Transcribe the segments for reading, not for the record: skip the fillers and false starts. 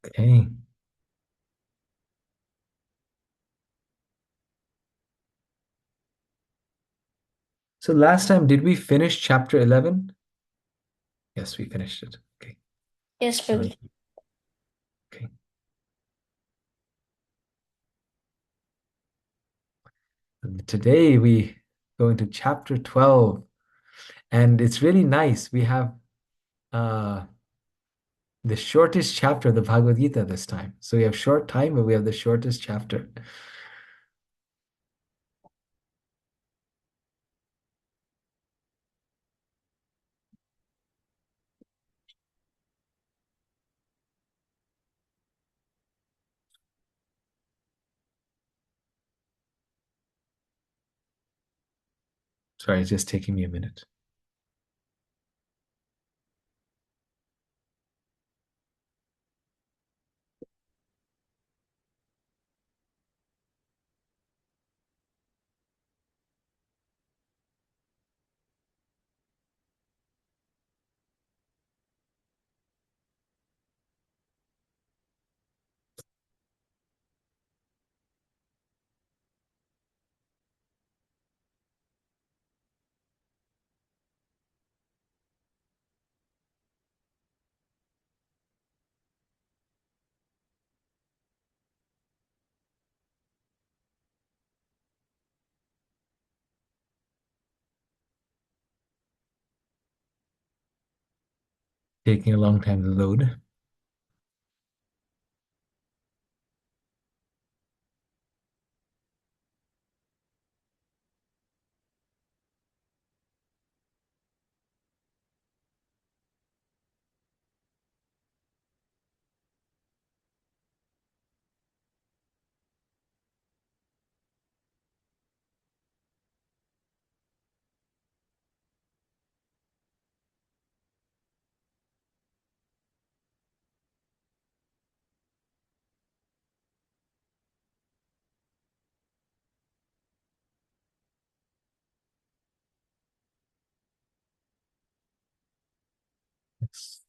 Okay. So last time, did we finish chapter 11? Yes, we finished it. Okay. Yes, So, Prabhu. okay. And today we go into chapter 12, and it's really nice. We have uh the shortest chapter of the Bhagavad Gita this time. So we have short time, but we have the shortest chapter. Sorry, it's just taking me a minute. Taking a long time to load. Yes.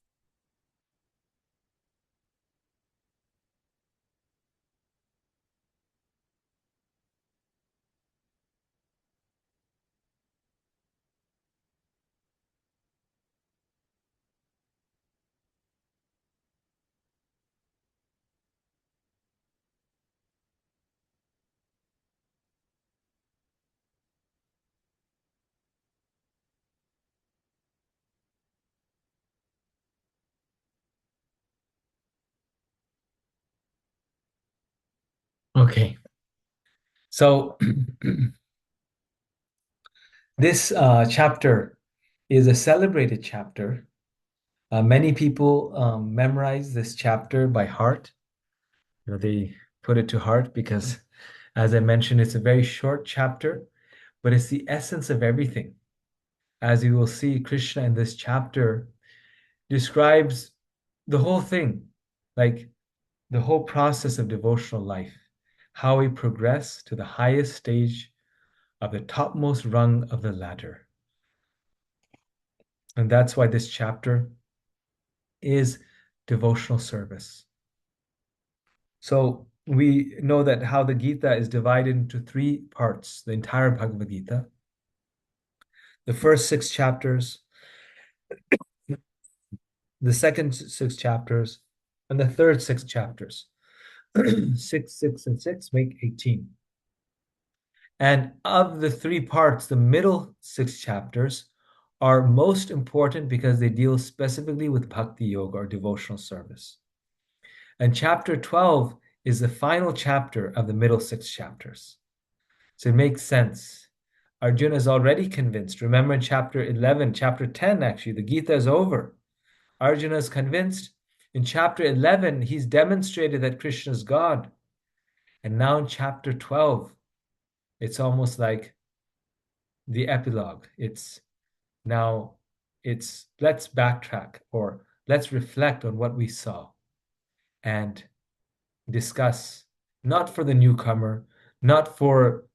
Okay. So this chapter is a celebrated chapter. Many people memorize this chapter by heart. They put it to heart because, as I mentioned, it's a very short chapter, but it's the essence of everything. As you will see, Krishna in this chapter describes the whole thing, like the whole process of devotional life, how we progress to the highest stage of the topmost rung of the ladder. And that's why this chapter is devotional service. So we know that how the Gita is divided into three parts, the entire Bhagavad Gita. The first six chapters, the second six chapters, and the third six chapters. Six, six, and six make 18. And of the three parts, the middle six chapters are most important because they deal specifically with bhakti yoga or devotional service. And chapter 12 is the final chapter of the middle six chapters. So it makes sense. Arjuna is already convinced. Remember in chapter 11, chapter 10, actually, the Gita is over. Arjuna is convinced. In chapter 11, he's demonstrated that Krishna is God. And now in chapter 12, it's almost like the epilogue. It's now, it's let's backtrack or let's reflect on what we saw and discuss, not for the newcomer, not for,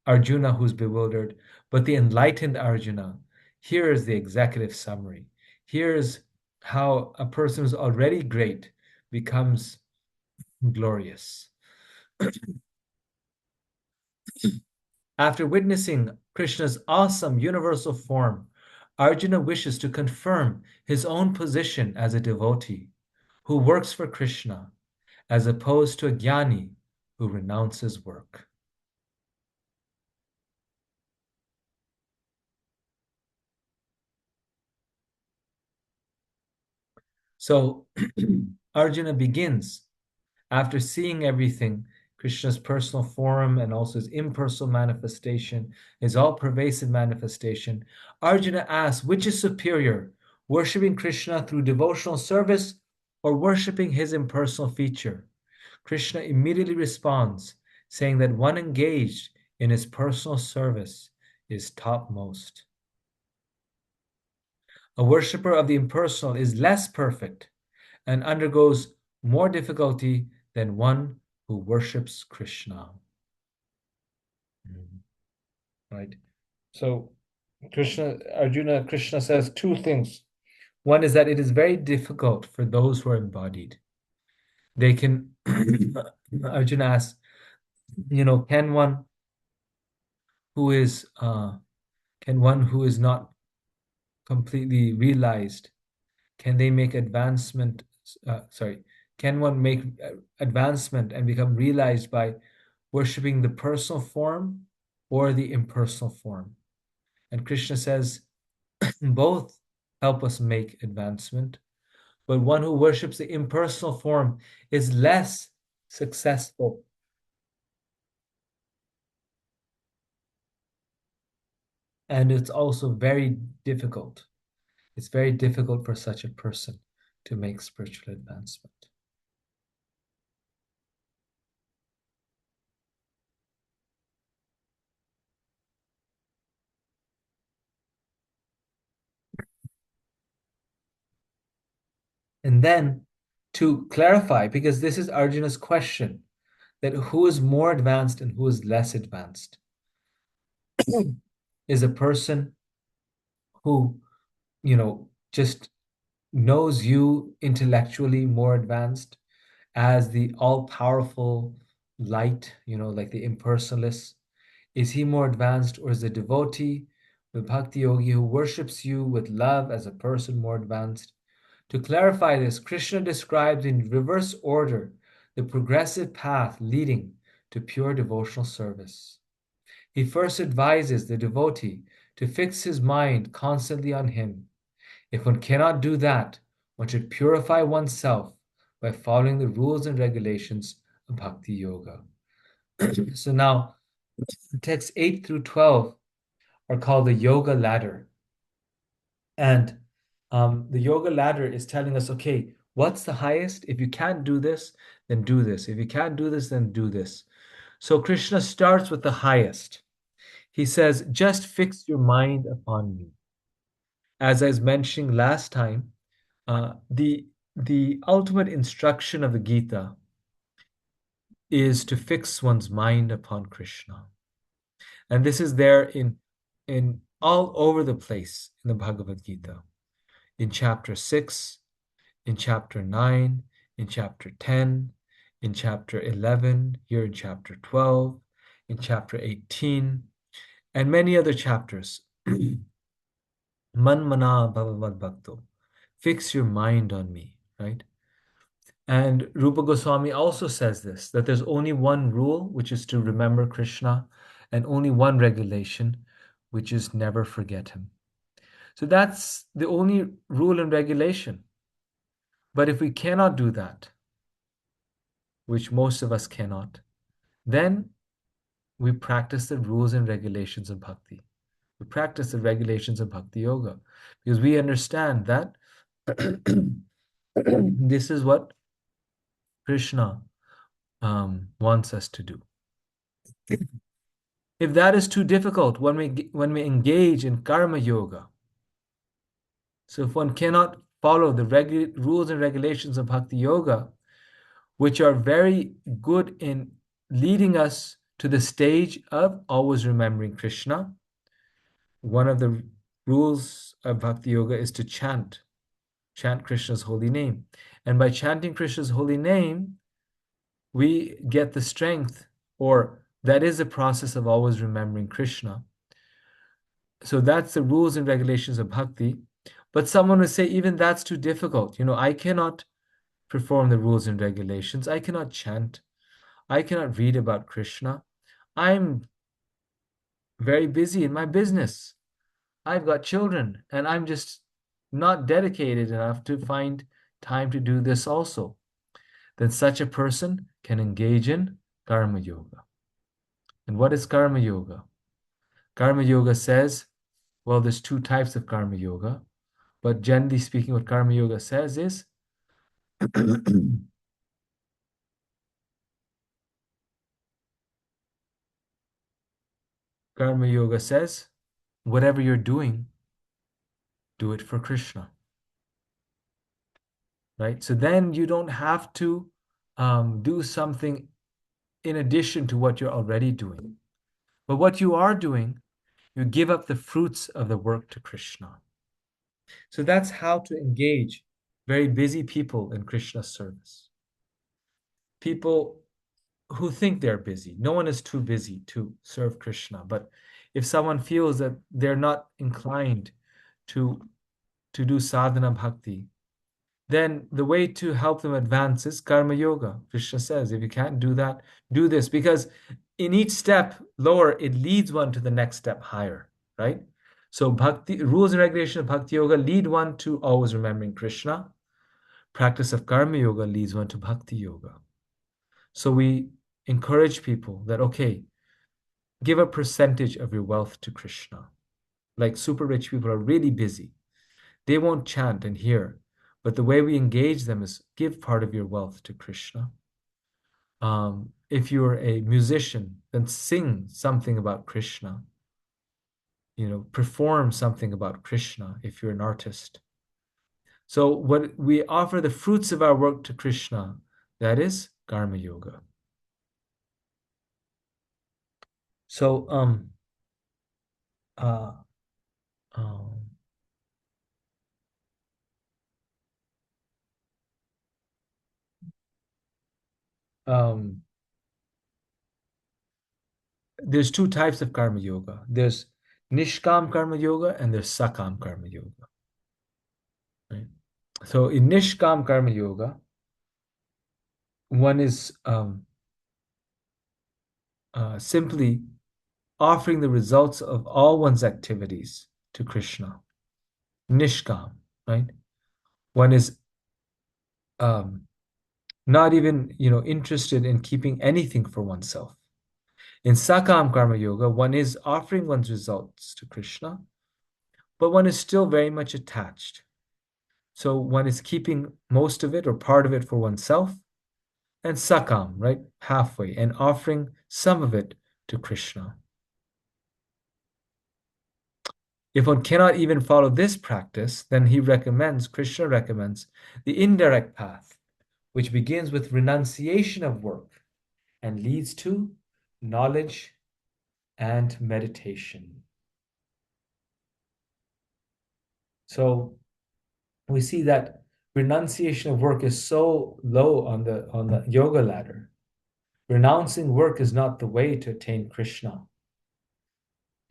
Arjuna who's bewildered, but the enlightened Arjuna. Here is the executive summary. Here's how a person who's already great becomes glorious. After witnessing Krishna's awesome universal form, Arjuna wishes to confirm his own position as a devotee who works for Krishna, as opposed to a jnani who renounces work. So Arjuna begins, after seeing everything, Krishna's personal form and also his impersonal manifestation, his all-pervasive manifestation, Arjuna asks, which is superior, worshipping Krishna through devotional service or worshipping his impersonal feature? Krishna immediately responds, saying that one engaged in his personal service is topmost. A worshipper of the impersonal is less perfect and undergoes more difficulty than one who worships Krishna. Right? So Krishna says two things. One is that it is very difficult for those who are embodied. They can, Arjuna asks, can who is uh, one who is not completely realized, can they make advancement? Sorry, can one make advancement and become realized by worshipping the personal form or the impersonal form? And Krishna says both help us make advancement, but one who worships the impersonal form is less successful. And it's also very difficult. It's very difficult for such a person to make spiritual advancement. And then to clarify, because this is Arjuna's question, that who is more advanced and who is less advanced, is a person who, just knows you intellectually more advanced as the all-powerful light, like the impersonalist. Is he more advanced, or is the devotee, the bhakti yogi who worships you with love as a person more advanced? To clarify this, Krishna describes in reverse order the progressive path leading to pure devotional service. He first advises the devotee to fix his mind constantly on him. If one cannot do that, one should purify oneself by following the rules and regulations of Bhakti Yoga. So now, texts 8 through 12 are called the Yoga Ladder. And the Yoga Ladder is telling us, okay, what's the highest? If you can't do this, then do this. If you can't do this, then do this. So Krishna starts with the highest. He says, just fix your mind upon me. As I was mentioning last time, the ultimate instruction of the Gita is to fix one's mind upon Krishna. And this is there in all over the place in the Bhagavad Gita. In chapter 6, in chapter 9, in chapter 10, in chapter 11, here in chapter 12, in chapter 18, and many other chapters. Man mana bhava bhakto. Fix your mind on me, right? And Rupa Goswami also says this, that there's only one rule, which is to remember Krishna, and only one regulation, which is never forget him. So that's the only rule and regulation. But if we cannot do that, which most of us cannot, then we practice the rules and regulations of bhakti. We practice the regulations of bhakti yoga because we understand that this is what Krishna wants us to do. If that is too difficult, when we engage in karma yoga, so if one cannot follow the rules and regulations of bhakti yoga, which are very good in leading us to the stage of always remembering Krishna, one of the rules of bhakti yoga is to chant chant Krishna's holy name. And by chanting Krishna's holy name, we get the strength, or that is the process of always remembering Krishna. So that's the rules and regulations of bhakti. But someone would say, even that's too difficult. I cannot perform the rules and regulations. I cannot chant. I cannot read about Krishna. I'm very busy in my business. I've got children, and I'm just not dedicated enough to find time to do this also. Then such a person can engage in karma yoga. And what is karma yoga? Karma yoga says, well, there's two types of karma yoga, but generally speaking, what karma yoga says is karma yoga says, whatever you're doing, do it for Krishna, right? So then you don't have to do something in addition to what you're already doing. But what you are doing, you give up the fruits of the work to Krishna. So that's how to engage very busy people in Krishna's service. People who think they're busy. No one is too busy to serve Krishna. But if someone feels that they're not inclined to, to do sadhana bhakti, then the way to help them advance is karma yoga. Krishna says, if you can't do that, do this. Because in each step lower, it leads one to the next step higher, right? So bhakti, rules and regulations of bhakti yoga lead one to always remembering Krishna. Practice of karma yoga leads one to bhakti yoga. So we encourage people that, okay, give a percentage of your wealth to Krishna. Like super rich people are really busy. They won't chant and hear, but the way we engage them is give part of your wealth to Krishna. If you're a musician, then sing something about Krishna. Perform something about Krishna if you're an artist. So what we offer the fruits of our work to Krishna, that is karma yoga. So uh, um, um, there's two types of karma yoga. There's nishkam karma yoga and there's sakam karma yoga. Right? So in nishkam karma yoga, one is simply offering the results of all one's activities to Krishna. Nishkam, right? One is um, not even interested in keeping anything for oneself. In sakam karma yoga, one is offering one's results to Krishna, but one is still very much attached. So one is keeping most of it or part of it for oneself, and sakam, right? Halfway, and offering some of it to Krishna. If one cannot even follow this practice, then Krishna recommends the indirect path, which begins with renunciation of work and leads to knowledge and meditation. So we see that renunciation of work is so low on the yoga ladder. Renouncing work is not the way to attain Krishna.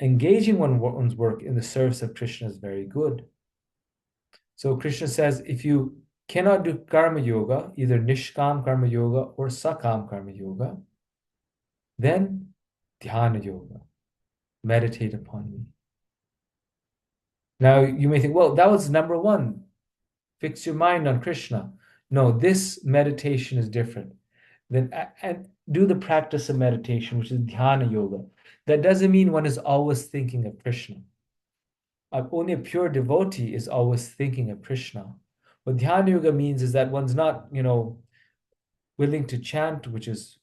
Engaging one's work in the service of Krishna is very good. So Krishna says, if you cannot do karma yoga, either nishkam karma yoga or sakam karma yoga, then dhyana yoga, meditate upon me. Now you may think, well, that was number one. Fix your mind on Krishna. No, this meditation is different. Then and do the practice of meditation, which is dhyana yoga. That doesn't mean one is always thinking of Krishna. Only a pure devotee is always thinking of Krishna. What dhyana yoga means is that one's not, willing to chant, which is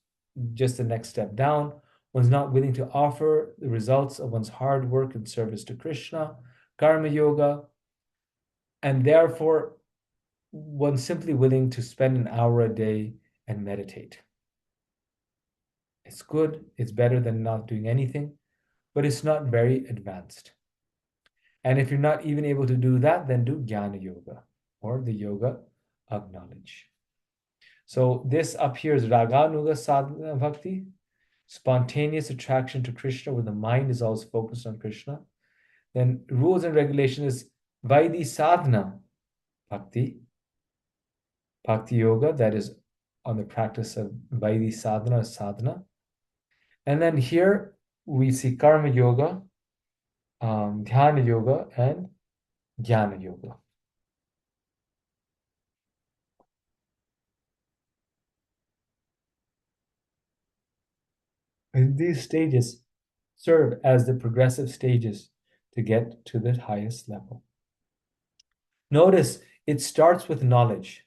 just the next step down. One's not willing to offer the results of one's hard work and service to Krishna, karma yoga, and therefore one's simply willing to spend an hour a day and meditate. It's good, it's better than not doing anything, but it's not very advanced. And if you're not even able to do that, then do jnana yoga or the yoga of knowledge. So this up here is Raganuga Sadhana Bhakti, spontaneous attraction to Krishna, where the mind is always focused on Krishna. Then rules and regulation is Vaidhi Sadhana Bhakti, Bhakti Yoga, that is on the practice of Vaidhi sadhana. And then here we see Karma Yoga, Dhyana Yoga, and Jnana Yoga. And these stages serve as the progressive stages to get to the highest level. Notice it starts with knowledge,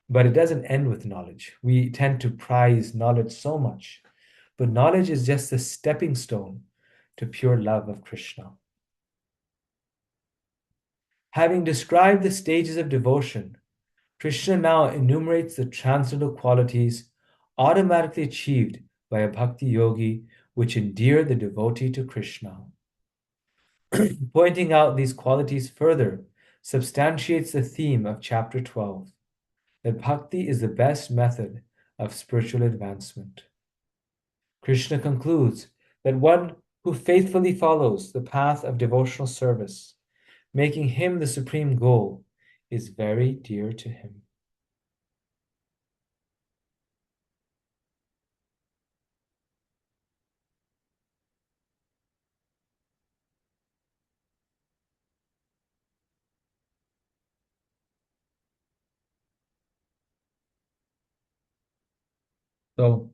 but it doesn't end with knowledge. We tend to prize knowledge so much, but knowledge is just a stepping stone to pure love of Krishna. Having described the stages of devotion, Krishna now enumerates the transcendental qualities automatically achieved by a bhakti yogi which endear the devotee to Krishna. Pointing out these qualities further substantiates the theme of chapter 12, that bhakti is the best method of spiritual advancement. Krishna concludes that one who faithfully follows the path of devotional service, making him the supreme goal, is very dear to him. So,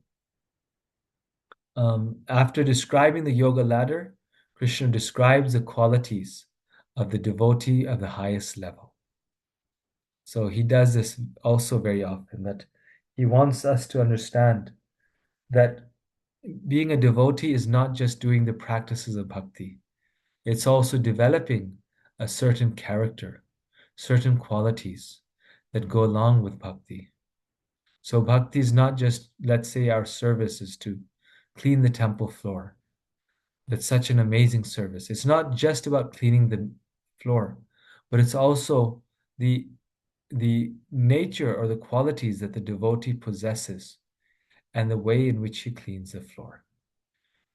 after describing the yoga ladder, Krishna describes the qualities of the devotee of the highest level. So he does this also very often, that he wants us to understand that being a devotee is not just doing the practices of bhakti, it's also developing a certain character, certain qualities that go along with bhakti. So bhakti is not just, let's say, our service is to clean the temple floor. That's such an amazing service. It's not just about cleaning the floor, but it's also the nature or the qualities that the devotee possesses and the way in which he cleans the floor,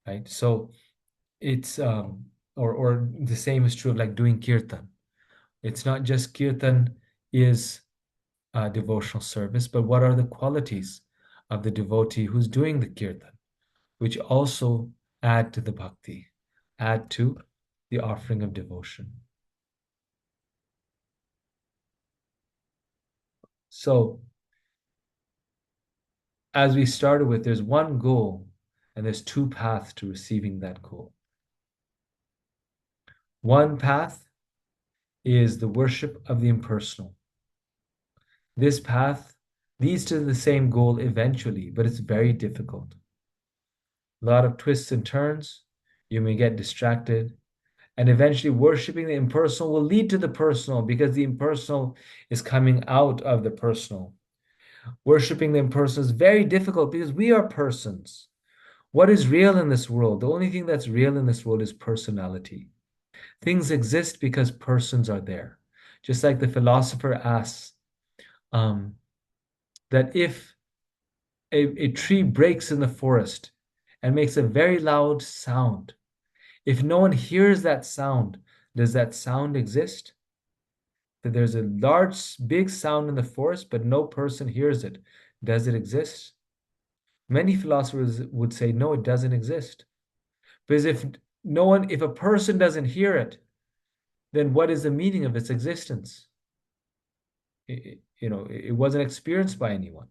right? So it's or the same is true of like doing kirtan. It's not just kirtan is devotional service, but what are the qualities of the devotee who's doing the kirtan, which also add to the bhakti, add to the offering of devotion. So, as we started with, there's one goal and there's two paths to receiving that goal. One path is the worship of the impersonal. This path leads to the same goal eventually, but it's very difficult. A lot of twists and turns. You may get distracted. And eventually, worshiping the impersonal will lead to the personal because the impersonal is coming out of the personal. Worshipping the impersonal is very difficult because we are persons. What is real in this world? The only thing that's real in this world is personality. Things exist because persons are there. Just like the philosopher asks that if a tree breaks in the forest and makes a very loud sound, if no one hears that sound, does that sound exist? That there's a large, big sound in the forest, but no person hears it. Does it exist? Many philosophers would say, no, it doesn't exist. Because if a person doesn't hear it, then what is the meaning of its existence? It wasn't experienced by anyone.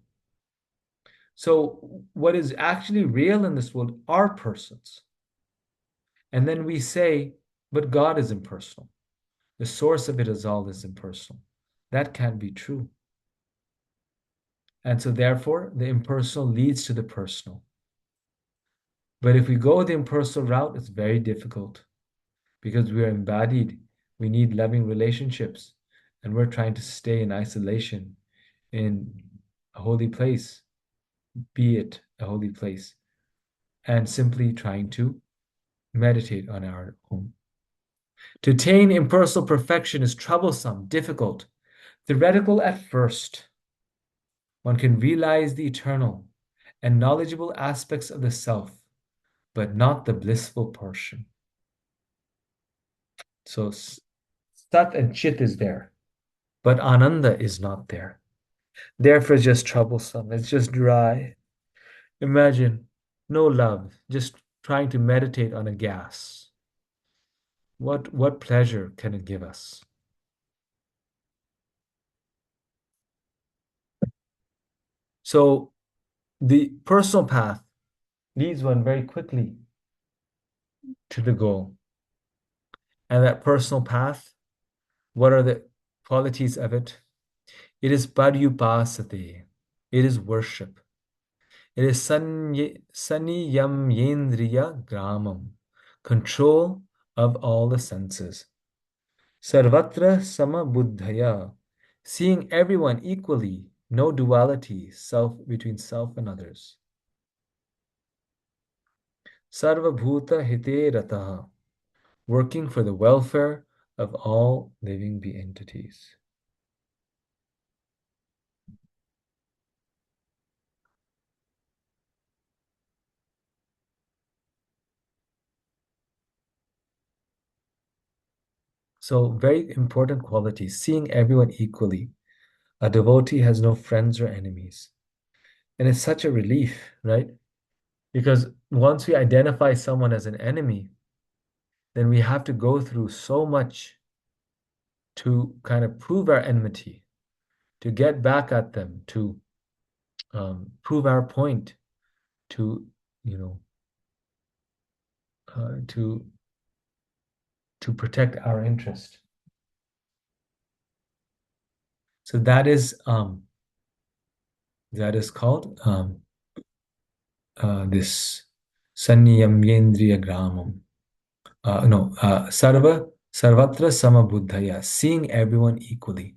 So what is actually real in this world are persons. And then we say, but God is impersonal. The source of it is all is impersonal. That can't be true. And so therefore, the impersonal leads to the personal. But if we go the impersonal route, it's very difficult because we are embodied. We need loving relationships, and we're trying to stay in isolation in a holy place, be it a holy place, and simply trying to meditate on our own. To attain impersonal perfection is troublesome, difficult, Theoretical at first, one can realize the eternal and knowledgeable aspects of the self, but not the blissful portion. So Sat and Chit is there, but Ananda is not there. Therefore, it's just troublesome. It's just dry. Imagine no love, just trying to meditate on a gas. What pleasure can it give us? So the personal path leads one very quickly to the goal. And that personal path, what are the qualities of it? It is paryupasate. It is worship. It is saniyam yendriya gramam, control of all the senses. Sarvatra sama buddhaya, seeing everyone equally, no duality, self between self and others. Sarvabhuta hite rataha, working for the welfare of all living entities. So, very important quality, seeing everyone equally. A devotee has no friends or enemies. And it's such a relief, right? Because once we identify someone as an enemy, then we have to go through so much to kind of prove our enmity, to get back at them, to prove our point, to, you know, uh, to to protect our interest. So that is called this Sanniyamyendriya Gramam. No, Sarvatra Samabuddhaya, seeing everyone equally.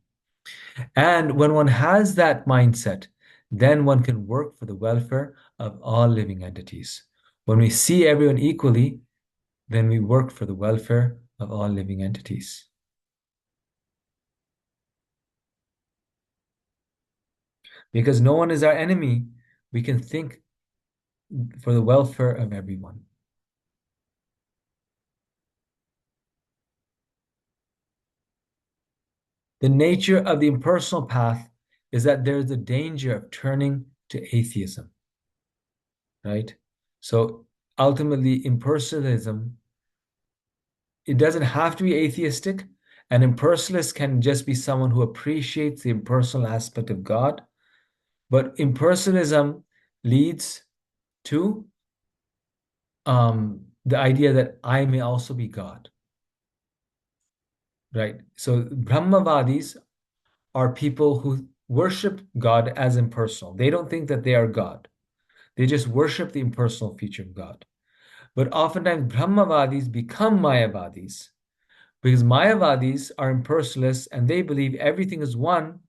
And when one has that mindset, then one can work for the welfare of all living entities. When we see everyone equally, then we work for the welfare of all living entities. Because no one is our enemy, we can think for the welfare of everyone. The nature of the impersonal path is that there's a danger of turning to atheism, right? So ultimately, impersonalism, it doesn't have to be atheistic. An impersonalist can just be someone who appreciates the impersonal aspect of God. But impersonalism leads to the idea that I may also be God, right? So Brahmavadis are people who worship God as impersonal. They don't think that they are God. They just worship the impersonal feature of God. But oftentimes Brahmavadis become Mayavadis because Mayavadis are impersonalists and they believe everything is one,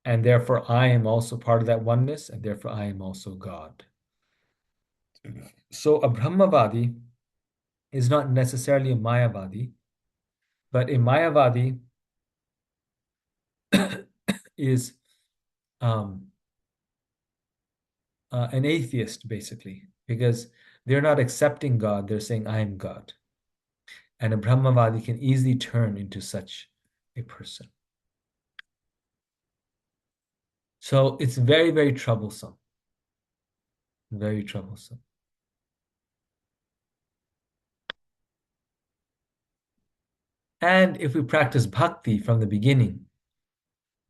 and therefore I am also part of that oneness, and therefore I am also God. So a Brahmavadi is not necessarily a Mayavadi, but a Mayavadi is um, an atheist, basically, because they're not accepting God, they're saying, I am God. And a Brahmavadi can easily turn into such a person. So it's very, very troublesome. Very troublesome. And if we practice bhakti from the beginning,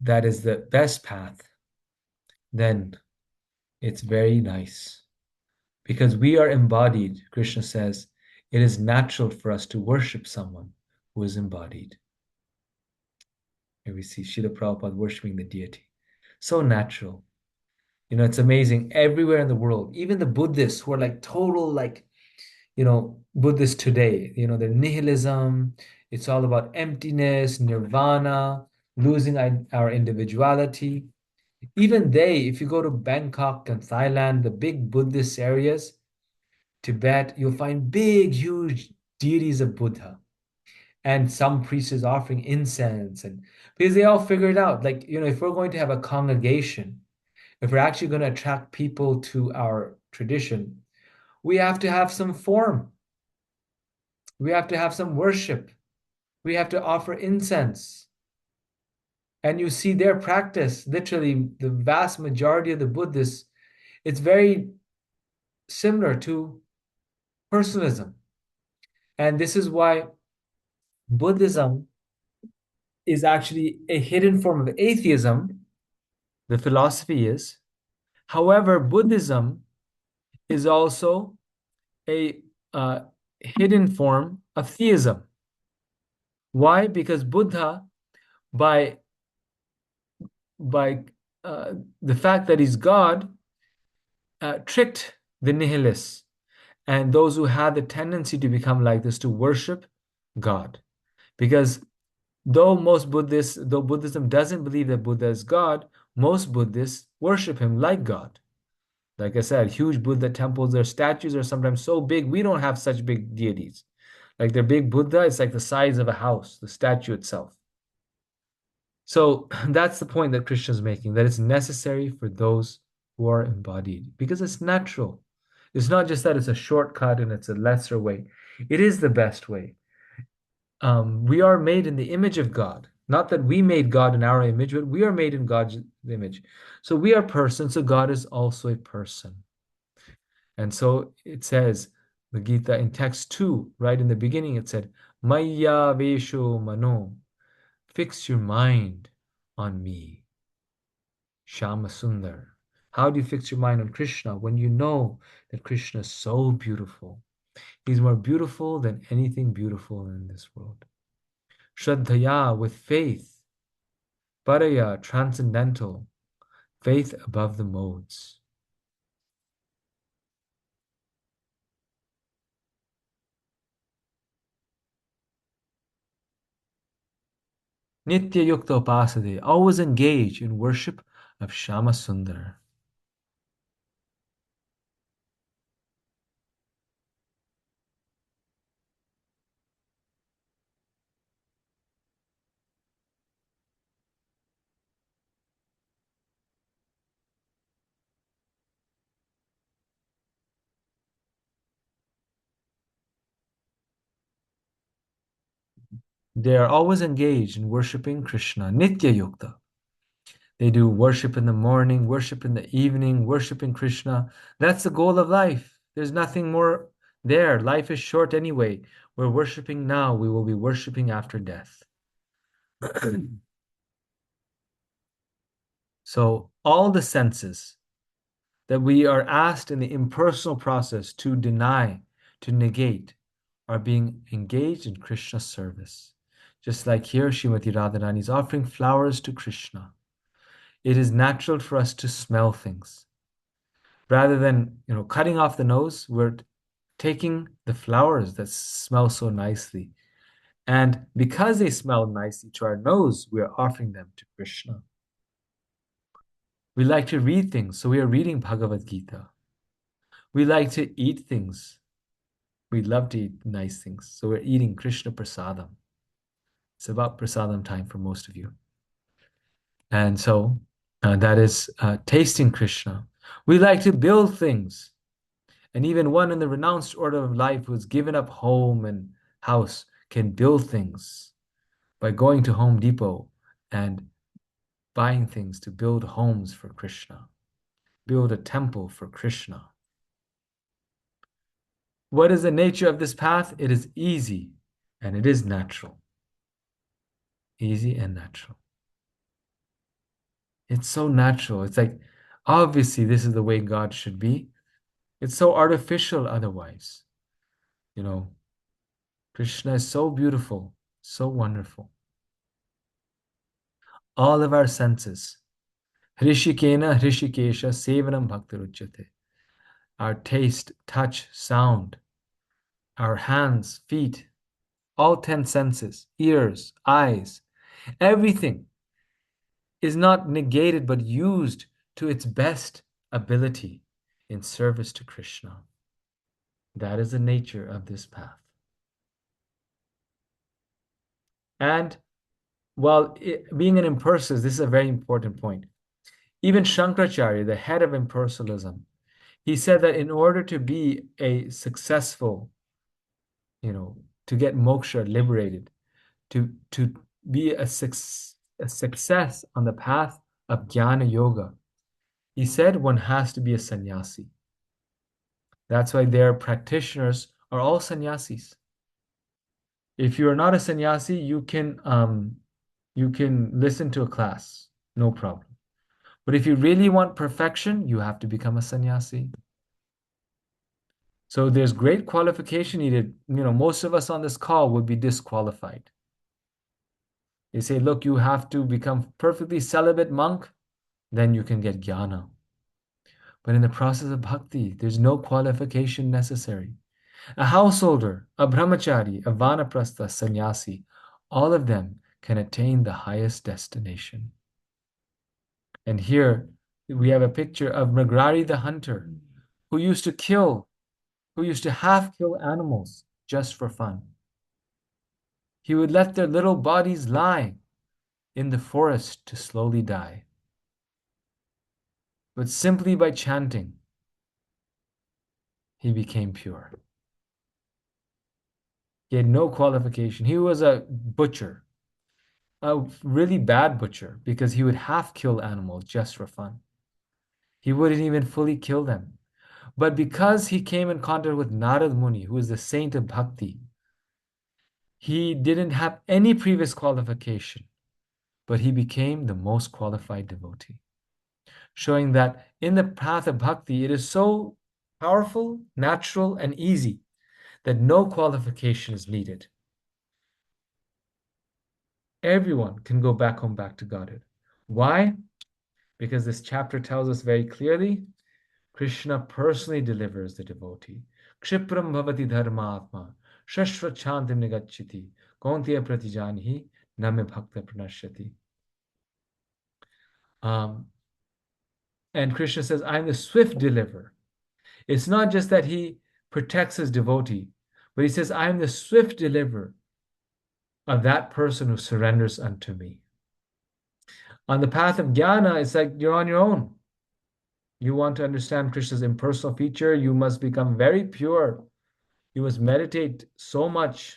that is the best path, then it's very nice. Because we are embodied, Krishna says, it is natural for us to worship someone who is embodied. Here we see Srila Prabhupada worshiping the deity. So natural. You know, it's amazing. Everywhere in the world, even the Buddhists who are like total, like, Buddhists today, their nihilism, it's all about emptiness, nirvana, losing our individuality. Even they, if you go to Bangkok and Thailand, the big Buddhist areas, Tibet, you'll find big, huge deities of Buddha. and some priest is offering incense, and because they all figure it out. Like, if we're going to have a congregation, if we're actually going to attract people to our tradition, we have to have some form. We have to have some worship. We have to offer incense. And you see their practice, literally the vast majority of the Buddhists, it's very similar to personalism. And this is why Buddhism is actually a hidden form of atheism. The philosophy is. However, Buddhism is also a hidden form of theism. Why? Because Buddha, by by the fact that he's God, tricked the nihilists and those who had the tendency to become like this to worship God. Because though Buddhism doesn't believe that Buddha is God, most Buddhists worship him like God. Like I said, huge Buddha temples, their statues are sometimes so big, we don't have such big deities. Like their big Buddha is like the size of a house, the statue itself. So that's the point that Krishna is making, that it's necessary for those who are embodied because it's natural. It's not just that it's a shortcut and it's a lesser way. It is the best way. We are made in the image of God. Not that we made God in our image, but we are made in God's image. So we are persons, so God is also a person. And so it says, the Gita in text 2, right in the beginning, it said, Maya Vesho Mano, fix your mind on me, Shama Sundar. How do you fix your mind on Krishna when you know that Krishna is so beautiful? He's more beautiful than anything beautiful in this world. Shraddhaya, with faith. Paraya, transcendental. Faith above the modes. Nitya Yukta Upasade, always engage in worship of Shama Sundar. They are always engaged in worshiping Krishna, Nitya Yukta. They do worship in the morning, worship in the evening, worshiping Krishna. That's the goal of life. There's nothing more there. Life is short anyway. We're worshiping now, we will be worshiping after death. So, all the senses that we are asked in the impersonal process to deny, to negate, are being engaged in Krishna service. Just like here, Srimati Radharani is offering flowers to Krishna. It is natural for us to smell things. Rather than, cutting off the nose, we're taking the flowers that smell so nicely. And because they smell nicely to our nose, we are offering them to Krishna. We like to read things, so we are reading Bhagavad Gita. We like to eat things. We love to eat nice things, so we're eating Krishna Prasadam. It's about prasadam time for most of you. And so that is tasting Krishna. We like to build things. And even one in the renounced order of life who's given up home and house can build things by going to Home Depot and buying things to build homes for Krishna, build a temple for Krishna. What is the nature of this path? It is easy and it is natural. Easy and natural. It's so natural. It's like, obviously, this is the way God should be. It's so artificial otherwise. Krishna is so beautiful, so wonderful. All of our senses. Hrishikena Hrishikesha Sevanam Bhaktaruchyate. Our taste, touch, sound, our hands, feet, all 10 senses, ears, eyes, everything is not negated but used to its best ability in service to Krishna. That is the nature of this path. And while being an empiricist, this is a very important point. Even Shankaracharya, the head of empiricalism, he said that in order to be a successful, to get moksha liberated, to be a success on the path of jnana yoga, he said one has to be a sannyasi. That's why their practitioners are all sannyasis. If you are not a sannyasi, you can listen to a class, no problem. But if you really want perfection, you have to become a sannyasi. So there's great qualification needed. Most of us on this call would be disqualified. They say, look, you have to become perfectly celibate monk, then you can get jnana. But in the process of bhakti, there's no qualification necessary. A householder, a brahmachari, a vanaprastha, sannyasi, all of them can attain the highest destination. And here we have a picture of Mrigarhi the hunter who used to half kill animals just for fun. He would let their little bodies lie in the forest to slowly die. But simply by chanting, he became pure. He had no qualification. He was a butcher, a really bad butcher, because he would half kill animals just for fun. He wouldn't even fully kill them. But because he came in contact with Narad Muni, who is the saint of bhakti, he didn't have any previous qualification, but he became the most qualified devotee, showing that in the path of bhakti, it is so powerful, natural, and easy that no qualification is needed. Everyone can go back home, back to Godhead. Why? Because this chapter tells us very clearly, Krishna personally delivers the devotee. Kshipram bhavati dharmatma, shashvat chantim nigacchiti, kaunteya pratijanihi, name bhakta pranashyati. And Krishna says, I'm the swift deliverer. It's not just that he protects his devotee, but he says, I am the swift deliverer of that person who surrenders unto me. On the path of jnana, it's like you're on your own. You want to understand Krishna's impersonal feature, you must become very pure. You must meditate so much.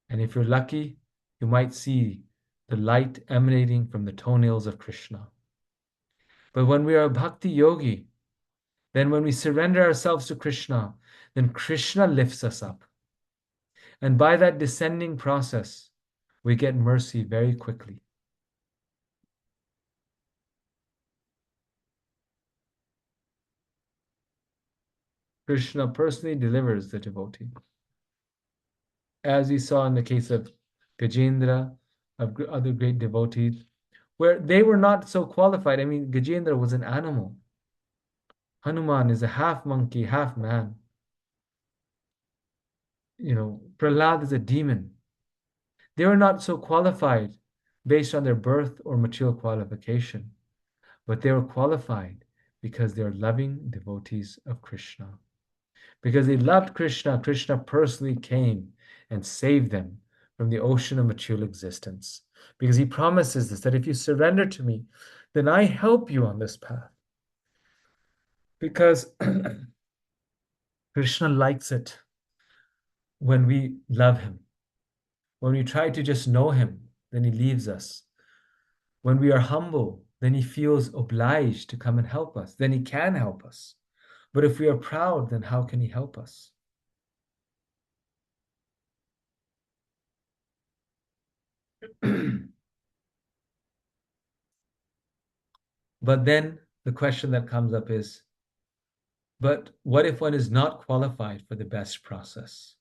And if you're lucky, you might see the light emanating from the toenails of Krishna. But when we are a bhakti yogi, then when we surrender ourselves to Krishna, then Krishna lifts us up. And by that descending process, we get mercy very quickly. Krishna personally delivers the devotee. As we saw in the case of Gajendra, of other great devotees, where they were not so qualified. I mean, Gajendra was an animal. Hanuman is a half monkey, half man. Prahlad is a demon. They were not so qualified based on their birth or material qualification, but they were qualified because they are loving devotees of Krishna. Because they loved Krishna, Krishna personally came and saved them from the ocean of material existence. Because he promises this, that if you surrender to me, then I help you on this path. Because Krishna likes it when we love him. When we try to just know him, then he leaves us. When we are humble, then he feels obliged to come and help us. Then he can help us. But if we are proud, then how can he help us? But then the question that comes up is, but what if one is not qualified for the best process?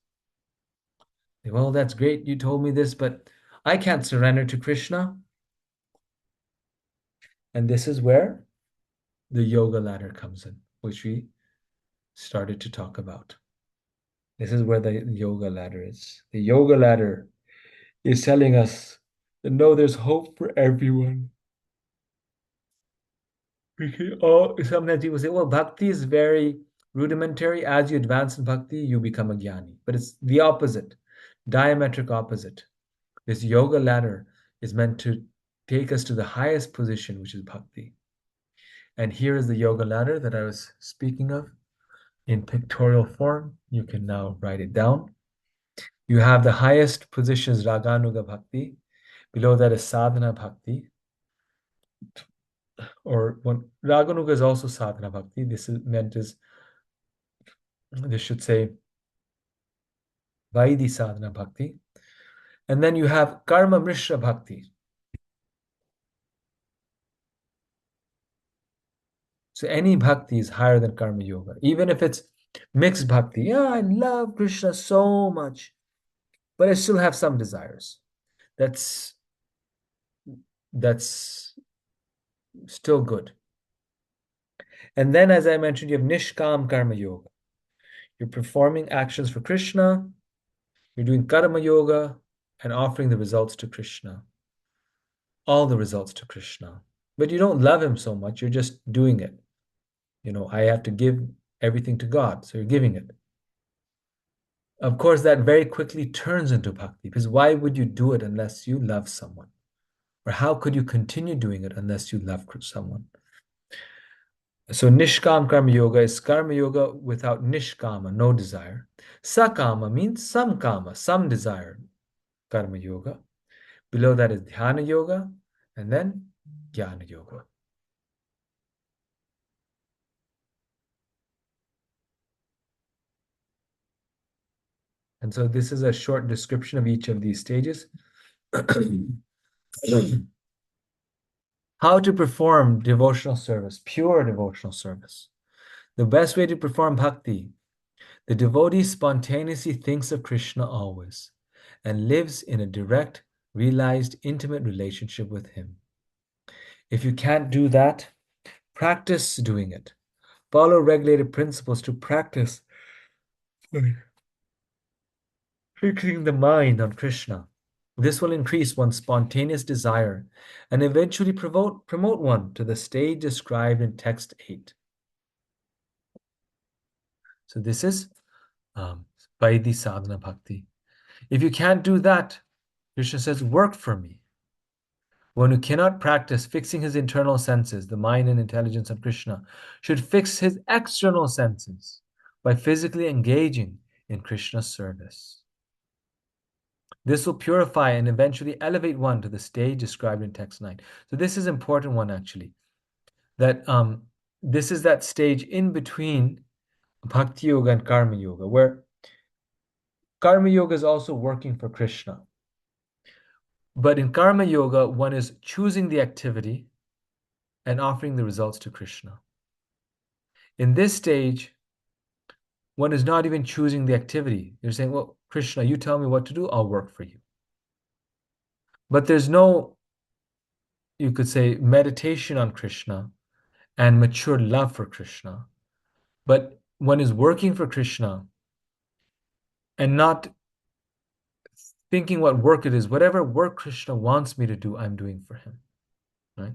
Well, that's great. You told me this, but I can't surrender to Krishna. And this is where the yoga ladder comes in, which we started to talk about. This is where the yoga ladder is. The yoga ladder is telling us that no, there's hope for everyone. Sometimes people say, well, bhakti is very rudimentary. As you advance in bhakti, you become a jnani. But it's the opposite, diametric opposite. This yoga ladder is meant to take us to the highest position, which is bhakti. And here is the yoga ladder that I was speaking of in pictorial form. You can now write it down. You have the highest position is Raganuga Bhakti. Below that is Sadhana Bhakti. Or when Raganuga is also Sadhana Bhakti. This should say Vaidhi Sadhana Bhakti. And then you have Karma Mishra Bhakti. So any bhakti is higher than Karma Yoga. Even if it's mixed bhakti. Yeah, I love Krishna so much, but I still have some desires. That's still good. And then, as I mentioned, you have Nishkam Karma Yoga. You're performing actions for Krishna, you're doing Karma Yoga, and offering the results to Krishna. All the results to Krishna. But you don't love him so much, you're just doing it. I have to give everything to God, so you're giving it. Of course, that very quickly turns into bhakti, because why would you do it unless you love someone? Or how could you continue doing it unless you love someone? So Nishkam Karma Yoga is Karma Yoga without Nishkama, no desire. Sakama means some kama, some desire, Karma Yoga. Below that is Dhyana Yoga, and then Jnana Yoga. And so this is a short description of each of these stages. How to perform devotional service, pure devotional service. The best way to perform bhakti. The devotee spontaneously thinks of Krishna always and lives in a direct, realized, intimate relationship with him. If you can't do that, practice doing it. Follow regulated principles to practice fixing the mind on Krishna. This will increase one's spontaneous desire and eventually promote one to the stage described in text 8. So this is Vaidhi Sadhana Bhakti. If you can't do that, Krishna says, work for me. One who cannot practice fixing his internal senses, the mind and intelligence of Krishna, should fix his external senses by physically engaging in Krishna's service. This will purify and eventually elevate one to the stage described in text 9. So this is an important one actually. That this is that stage in between Bhakti Yoga and Karma Yoga, where Karma Yoga is also working for Krishna. But in Karma Yoga, one is choosing the activity and offering the results to Krishna. In this stage, one is not even choosing the activity. You're saying, well, Krishna, you tell me what to do, I'll work for you. But there's no, you could say, meditation on Krishna and mature love for Krishna. But one is working for Krishna and not thinking what work it is. Whatever work Krishna wants me to do, I'm doing for him. Right?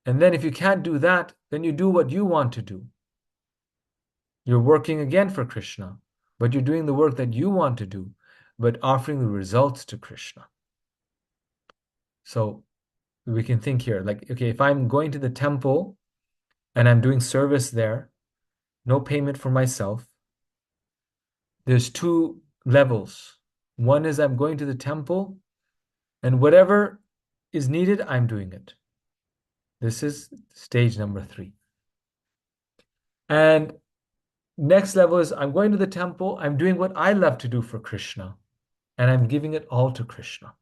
And then if you can't do that, then you do what you want to do. You're working again for Krishna, but you're doing the work that you want to do, but offering the results to Krishna. So we can think here, like, okay, if I'm going to the temple and I'm doing service there, no payment for myself, there's two levels. One is I'm going to the temple and whatever is needed, I'm doing it. This is stage number 3. And next level is I'm going to the temple, I'm doing what I love to do for Krishna, and I'm giving it all to Krishna.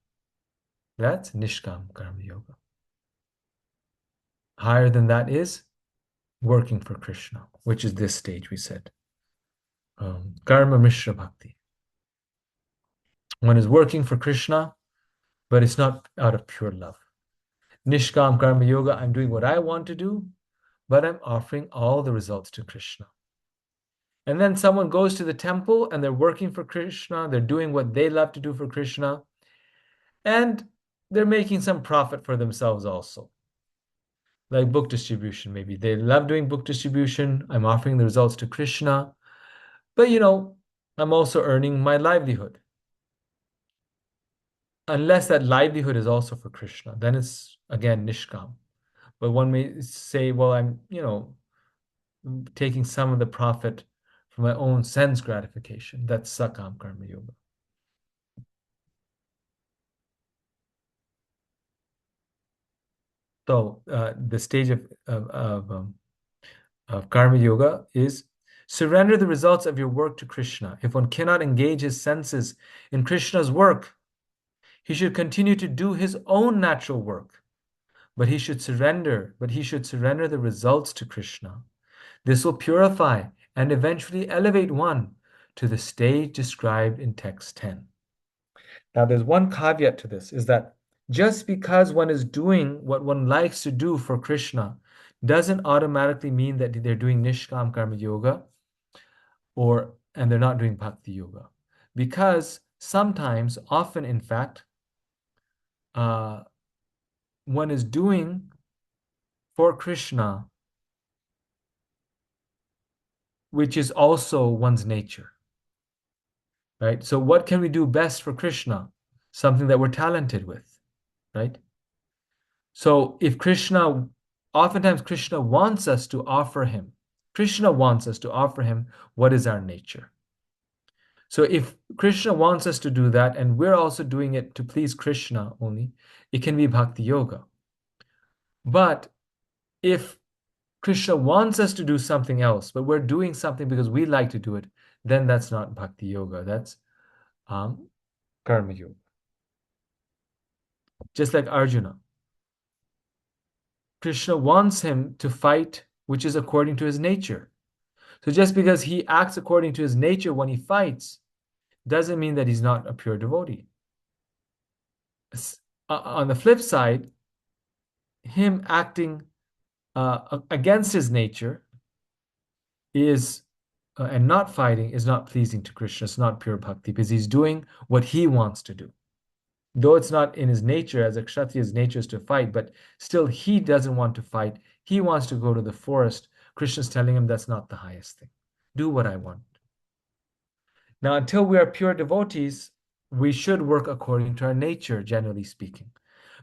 That's Nishkam Karma Yoga. Higher than that is working for Krishna, which is this stage we said. Karma Mishra Bhakti. One is working for Krishna, but it's not out of pure love. Nishkam Karma Yoga, I'm doing what I want to do, but I'm offering all the results to Krishna. And then someone goes to the temple and they're working for Krishna, they're doing what they love to do for Krishna, and they're making some profit for themselves also. Like book distribution, maybe. They love doing book distribution. I'm offering the results to Krishna. But I'm also earning my livelihood. unless that livelihood is also for Krishna, then it's again nishkam. But one may say, well, I'm, taking some of the profit for my own sense gratification. That's sakam karma yoga. So the stage of karma yoga is surrender the results of your work to Krishna. If one cannot engage his senses in Krishna's work, he should continue to do his own natural work, but he should surrender the results to Krishna. This will purify and eventually elevate one to the stage described in text 10. Now, there's one caveat to this is that just because one is doing what one likes to do for Krishna doesn't automatically mean that they're doing Nishkam Karma Yoga and they're not doing Bhakti Yoga. Because sometimes, often in fact, uh, one is doing for Krishna, which is also one's nature, right? So, what can we do best for Krishna? Something that we're talented with, right? So, oftentimes Krishna wants us to offer him, Krishna wants us to offer him what is our nature. So, if Krishna wants us to do that and we're also doing it to please Krishna only, it can be bhakti yoga. But if Krishna wants us to do something else, but we're doing something because we like to do it, then that's not bhakti yoga. That's karma yoga. Just like Arjuna, Krishna wants him to fight, which is according to his nature. So just because he acts according to his nature when he fights doesn't mean that he's not a pure devotee. On the flip side, him acting against his nature is and not fighting is not pleasing to Krishna. It's not pure bhakti because he's doing what he wants to do. Though it's not in his nature, as a Kshatriya's nature is to fight, but still he doesn't want to fight. He wants to go to the forest. Krishna's telling him that's not the highest thing. Do what I want. Now, until we are pure devotees, we should work according to our nature, generally speaking,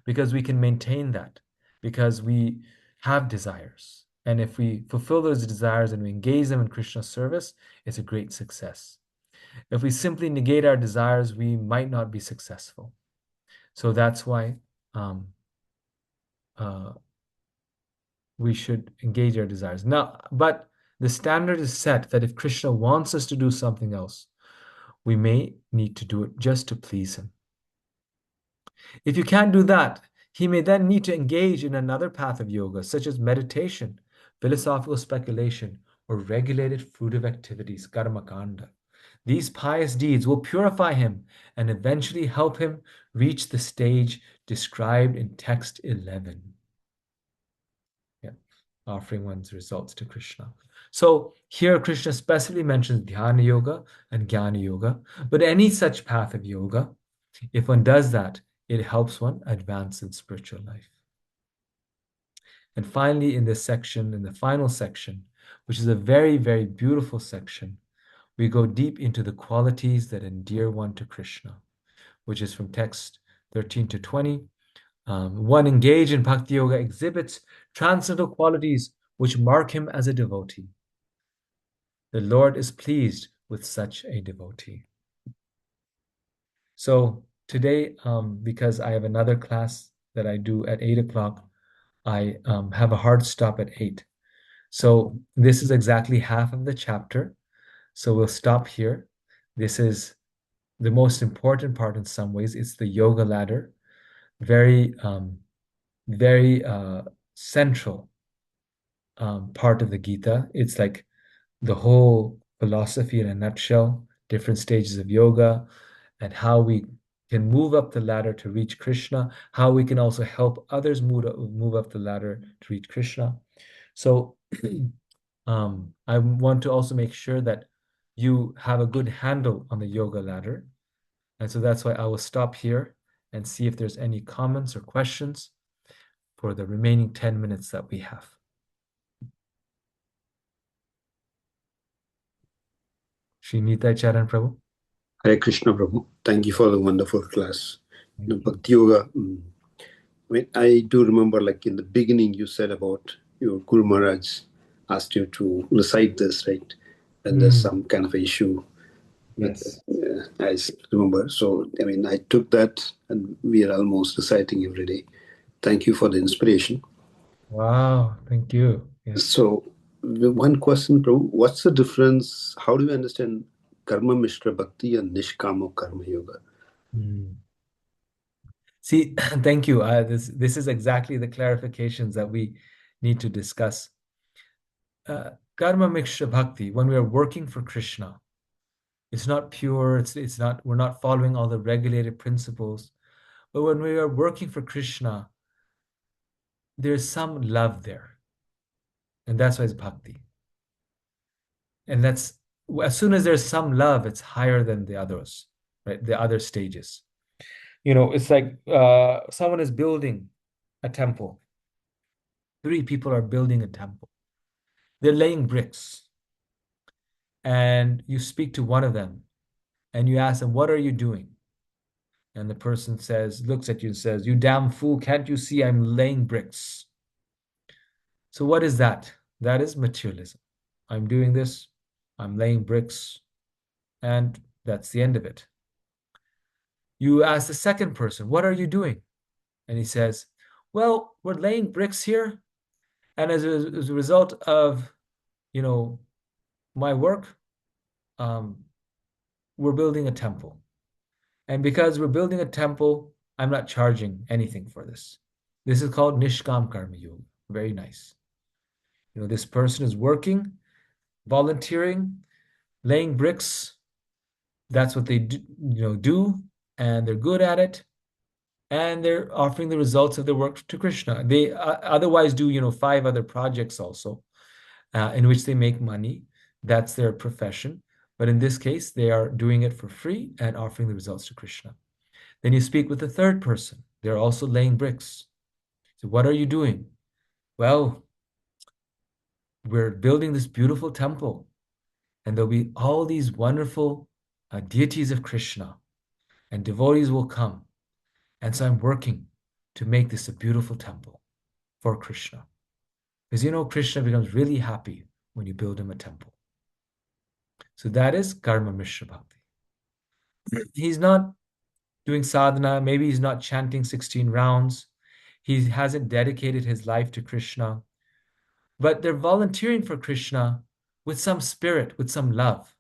because we can maintain that, because we have desires. And if we fulfill those desires and we engage them in Krishna's service, it's a great success. If we simply negate our desires, we might not be successful. So that's why uh, we should engage our desires. Now, but the standard is set that if Krishna wants us to do something else, we may need to do it just to please him. If you can't do that, he may then need to engage in another path of yoga, such as meditation, philosophical speculation, or regulated fruitive activities, karmakanda. These pious deeds will purify him and eventually help him reach the stage described in text 11. Yeah, offering one's results to Krishna. So here Krishna specifically mentions dhyana yoga and jnana yoga, but any such path of yoga, if one does that, it helps one advance in spiritual life. And finally, in this section, in the final section, which is a very, very beautiful section, we go deep into the qualities that endear one to Krishna, which is from text 13 to 20. One engaged in Bhakti Yoga exhibits transcendental qualities which mark him as a devotee. The Lord is pleased with such a devotee. So today, because I have another class that I do at 8 o'clock, I have a hard stop at 8. So this is exactly half of the chapter. So we'll stop here. This is the most important part in some ways. It's the yoga ladder, very, very central part of the Gita. It's like the whole philosophy in a nutshell, different stages of yoga, and how we can move up the ladder to reach Krishna, how we can also help others move up the ladder to reach Krishna. So I want to also make sure that you have a good handle on the yoga ladder. And so that's why I will stop here and see if there's any comments or questions for the remaining 10 minutes that we have. Shri Nitai Charan Prabhu. Hare Krishna Prabhu. Thank you for the wonderful class. Thank you. Bhakti Yoga. I do remember, like in the beginning, you said about your Guru Maharaj asked you to recite this, right? And there's Mm, some kind of a issue with, yes. I remember. So, I mean, I took that and we are almost reciting every day. Thank you for the inspiration. Wow. Thank you. Yes. So, the one question, Prabhu, what's the difference? How do you understand Karma Mishra Bhakti and Nishkama Karma Yoga? Mm. See, thank you. This is exactly the clarifications that we need to discuss. Karma mixture bhakti, when we are working for Krishna, it's not pure, it's not, we're not following all the regulated principles. But when we are working for Krishna, there's some love there. And that's why it's bhakti. And that's as soon as there's some love, it's higher than the others, right? The other stages. It's like someone is building a temple. Three people are building a temple. They're laying bricks. And you speak to one of them and you ask them, "What are you doing?" And the person looks at you and says, "You damn fool, can't you see I'm laying bricks?" So, what is that? That is materialism. I'm doing this, I'm laying bricks, and that's the end of it. You ask the second person, "What are you doing?" And he says, "Well, we're laying bricks here, and as a result of, you know, my work, um, we're building a temple. And because we're building a temple, I'm not charging anything for this. This is called Nishkam Karma Yoga. Very nice. This person is working, volunteering, laying bricks. That's what they do, and they're good at it. And they're offering the results of their work to Krishna. They otherwise do, five other projects also, in which they make money. That's their profession. But in this case, they are doing it for free and offering the results to Krishna. Then you speak with the third person. They're also laying bricks. So, what are you doing? Well, we're building this beautiful temple, and there'll be all these wonderful deities of Krishna, and devotees will come. And so I'm working to make this a beautiful temple for Krishna. Because Krishna becomes really happy when you build him a temple. So that is Karma Mishra Bhakti. He's not doing sadhana, maybe he's not chanting 16 rounds, he hasn't dedicated his life to Krishna, but they're volunteering for Krishna with some spirit, with some love.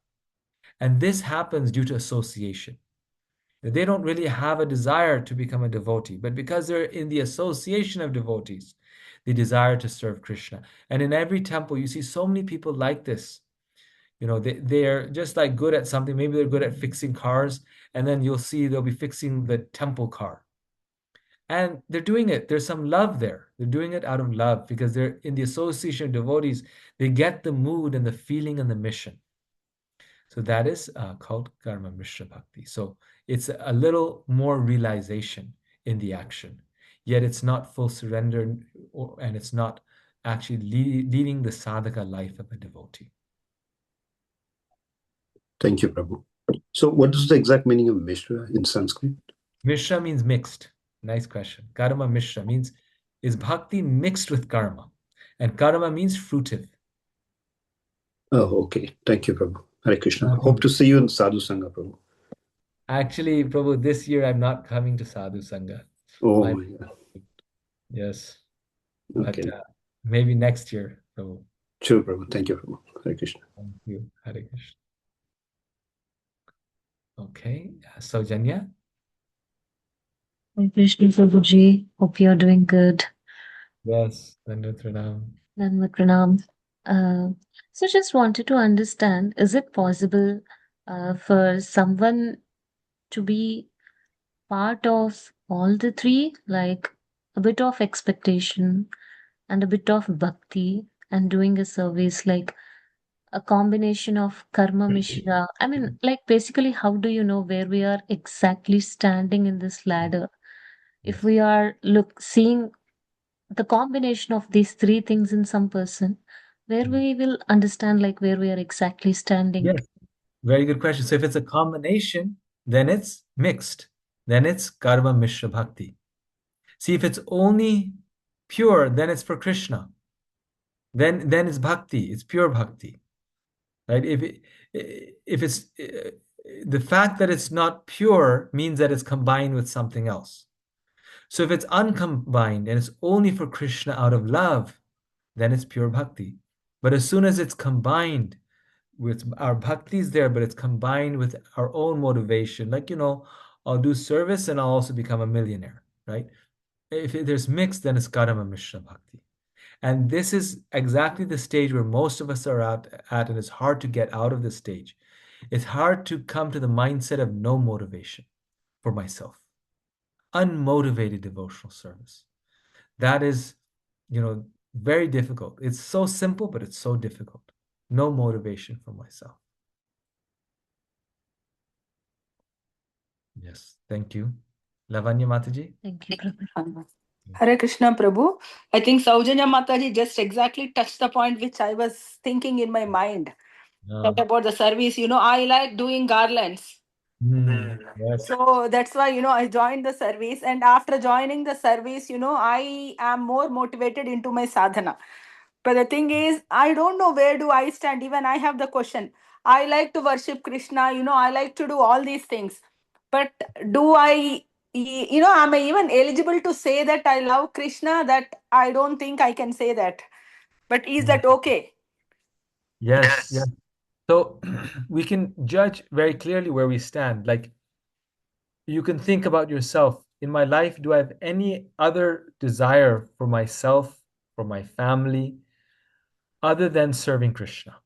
And this happens due to association. They don't really have a desire to become a devotee, but because they're in the association of devotees, they desire to serve Krishna. And in every temple, you see so many people like this. They're just like good at something. Maybe they're good at fixing cars, and then you'll see they'll be fixing the temple car. And they're doing it. There's some love there. They're doing it out of love because they're in the association of devotees. They get the mood and the feeling and the mission. So that is called Karma Mishra Bhakti. So it's a little more realization in the action, yet it's not full surrender, and it's not actually leading the sadhaka life of a devotee. Thank you, Prabhu. So, what is the exact meaning of Mishra in Sanskrit? Mishra means mixed. Nice question. Karma Mishra means is bhakti mixed with karma, and karma means fruitive. Oh, okay. Thank you, Prabhu. Hare Krishna. Hope Nothing. to see you in Sadhu Sangha, Prabhu. Actually, Prabhu, this year I'm not coming to Sadhu Sangha. Oh My my God. yes, but Okay. maybe next year, Prabhu. Sure, Prabhu. Thank you, Prabhu. Hare Krishna. Thank you. Hare Krishna. Okay, Saujanya. Hi, Krishna Prabhuji. Hope you're doing good. Yes, Dandavat Pranam. Namaste Pranam. Uh, so just wanted to understand, is it possible for someone to be part of all the three, like a bit of expectation and a bit of bhakti and doing a service, like a combination of karma mishra? I mean, like basically, how do you know where we are exactly standing in this ladder? If Yes. we are seeing the combination of these three things in some person, where we will understand like where we are exactly standing. Yes, very good question. So if it's a combination, then it's mixed. then it's Karma Mishra Bhakti. See, if it's only pure, then it's for Krishna. Then it's bhakti, it's pure bhakti, right? If it's the fact that it's not pure means that it's combined with something else. So if it's uncombined and it's only for Krishna out of love, then it's pure bhakti. But as soon as it's combined with our bhakti is there, but it's combined with our own motivation, like, I'll do service and I'll also become a millionaire, right? If there's mixed, then it's karma mishra bhakti. And this is exactly the stage where most of us are at, and it's hard to get out of this stage. It's hard to come to the mindset of no motivation for myself. Unmotivated devotional service. That is, very difficult. It's so simple, but it's so difficult. No motivation for myself. Yes, thank you. Lavanya Mataji? Thank you, Prabhu. Hare Krishna Prabhu. I think Saujanya Mataji just exactly touched the point which I was thinking in my mind. Talk about the service. I like doing garlands. Yes. So that's why, I joined the service. And after joining the service, I am more motivated into my sadhana. But the thing is, I don't know where do I stand. Even I have the question. I like to worship Krishna, I like to do all these things. But do am I even eligible to say that I love Krishna? That I don't think I can say that. But is that okay? Yes, yes. So we can judge very clearly where we stand. Like, you can think about yourself. In my life, do I have any other desire for myself, for my family, other than serving Krishna?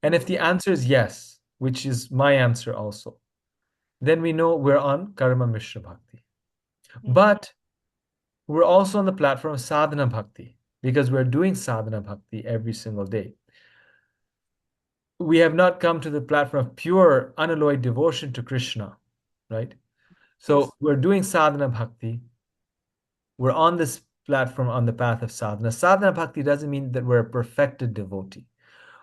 And if the answer is yes, which is my answer also, then we know we're on Karma Mishra Bhakti. But we're also on the platform of Sadhana Bhakti because we're doing Sadhana Bhakti every single day. We have not come to the platform of pure, unalloyed devotion to Krishna, right? So Yes. we're doing Sadhana Bhakti. We're on this platform on the path of sadhana. Sadhana Bhakti doesn't mean that we're a perfected devotee,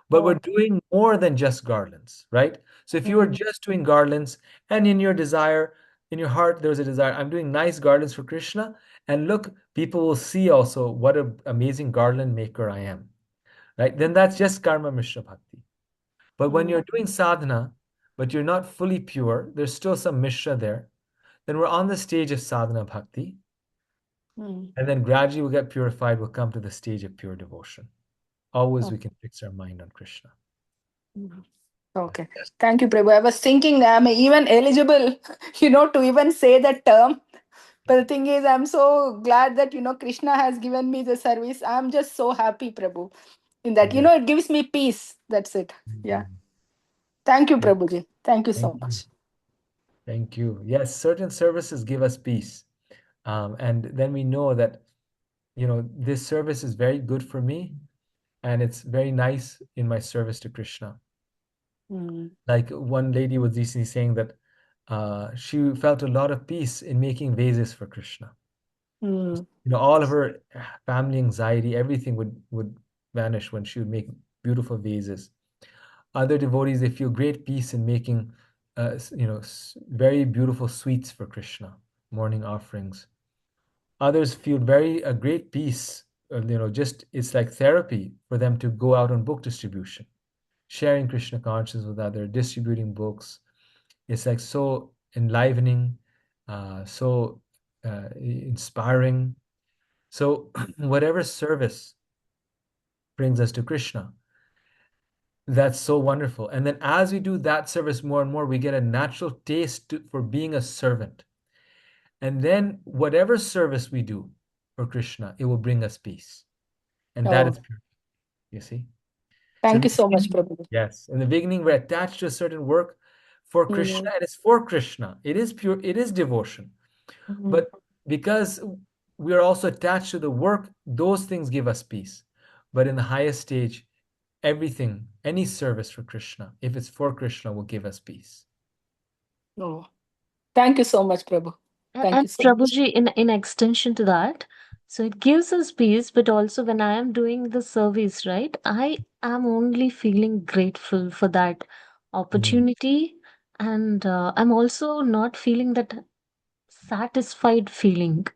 but we're doing more than just garlands, right? So if you were just doing garlands and in your desire, in your heart, there's a desire, I'm doing nice garlands for Krishna, and look, people will see also what an amazing garland maker I am, right? Then that's just Karma Mishra Bhakti. But when you're doing sadhana, but you're not fully pure, there's still some Mishra there, then we're on the stage of sadhana bhakti. And then gradually we'll get purified, we'll come to the stage of pure devotion. Always we can fix our mind on Krishna. Okay. Thank you, Prabhu. I was thinking, am I even eligible, to even say that term? But the thing is, I'm so glad that, Krishna has given me the service. I'm just so happy, Prabhu, in that. Yeah. It gives me peace. That's it. Yeah. Thank you, Prabhuji. Thank you so Thank you. much. Thank you. Yes, certain services give us peace. And then we know that, this service is very good for me and it's very nice in my service to Krishna. Like one lady was recently saying that she felt a lot of peace in making vases for Krishna. All of her family anxiety, everything would vanish when she would make beautiful vases. Other devotees, they feel great peace in making, very beautiful sweets for Krishna, morning offerings. Others feel very a great peace, just it's like therapy for them to go out on book distribution, sharing Krishna consciousness with others, distributing books. It's like so enlivening, so inspiring. So whatever service brings us to Krishna, that's so wonderful. And then as we do that service more and more, we get a natural taste for being a servant. And then whatever service we do for Krishna, it will bring us peace. And that is pure, you see? So Thank you so much, Prabhu. yes, in the beginning, we're attached to a certain work for Krishna, and it's for Krishna. It is pure, it is devotion. But because we are also attached to the work, those things give us peace. But in the highest stage, everything, any service for Krishna, if it's for Krishna, will give us peace. Oh, thank you so much, Prabhu. Thank And you so much. Prabhuji, in extension to that, so it gives us peace, but also when I am doing the service, right, I am only feeling grateful for that opportunity And I'm also not feeling that satisfied feeling.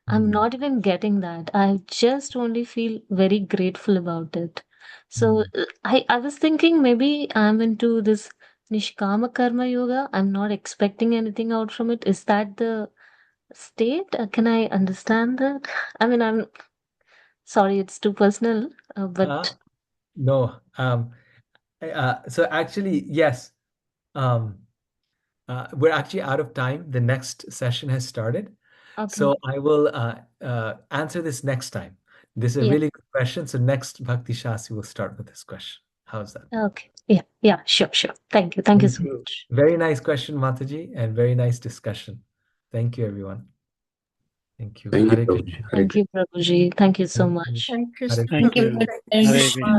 I'm not even getting that. I just only feel very grateful about it. So I was thinking maybe I'm into this Nishkama Karma Yoga. I'm not expecting anything out from it. Is that the state? Can I understand that? I mean, I'm sorry, it's too personal, but No. So actually, yes. We're actually out of time. The next session has started. okay. So I will answer this next time. This is a Yeah. really good question. So next Bhakti Shasi will start with this question. How's that? Okay. Yeah, sure. Thank you. Thank you so much. Very nice question, Mataji, and very nice discussion. Thank you, everyone. Thank you. Thank you, Hare Prabhuji. Krishna. Hare Thank you, Prabhuji. Thank you so Thank much. you. Hare Krishna. Hare Thank you. Hare Krishna.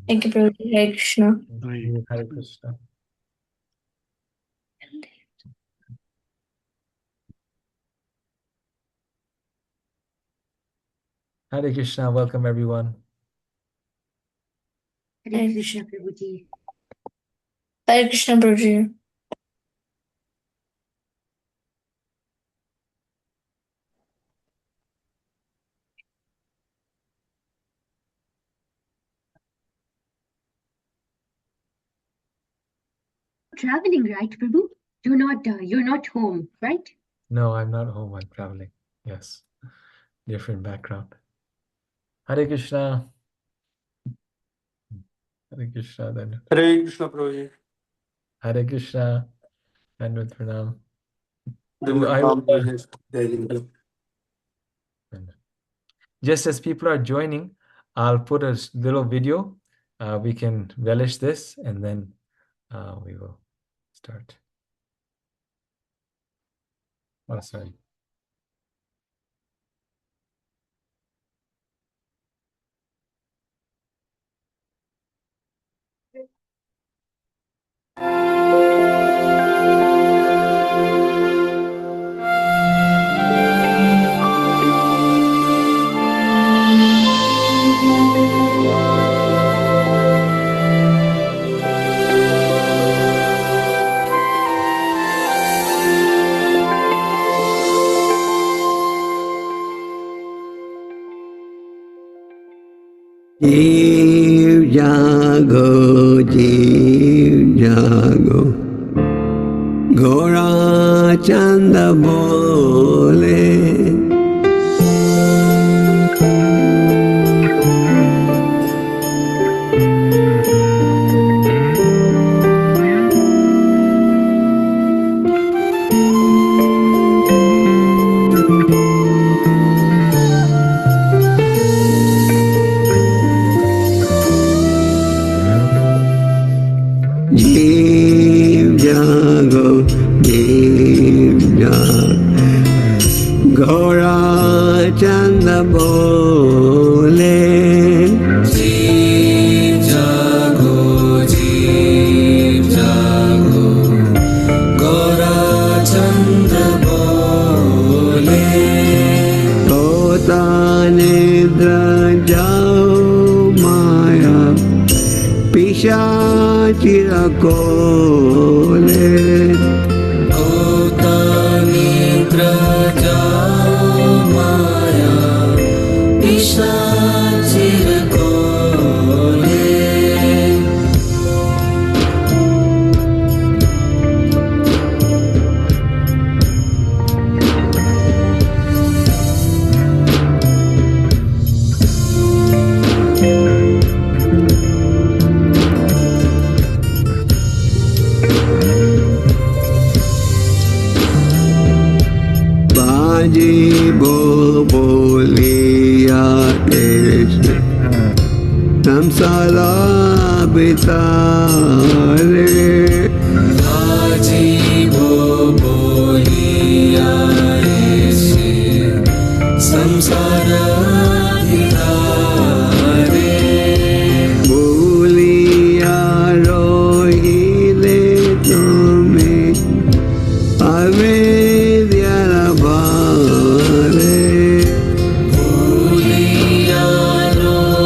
Thank you, Prabhuji. Hare Krishna. Hare Krishna. Hare Krishna. Welcome, everyone. Hare Krishna, Prabhuji. Hare Krishna, Prabhuji. Traveling, right, Prabhu? You're not home, right? No, I'm not home. I'm traveling. Yes. Different background. Hare Krishna. Hare Krishna. Then Hare Krishna, Prabhuji. Hare Krishna. And with Pranam. Just as people are joining, I'll put a little video. We can relish this and then we will start. Oh, sorry. Jeev jago, Gora Chanda bole. Jeev jago, Gora Chanda bole. Jeev jago, Gora Chanda bole. Tota nidra jao maya, Pishachira kole. Kota nidra jao maya, Pishachira kole. Baji bo boliya Krishna, samsara bitare. Baji bo boliya Krishna, samsara bitare. Boliya rohile tumi, avidya bhare. Boliya rohile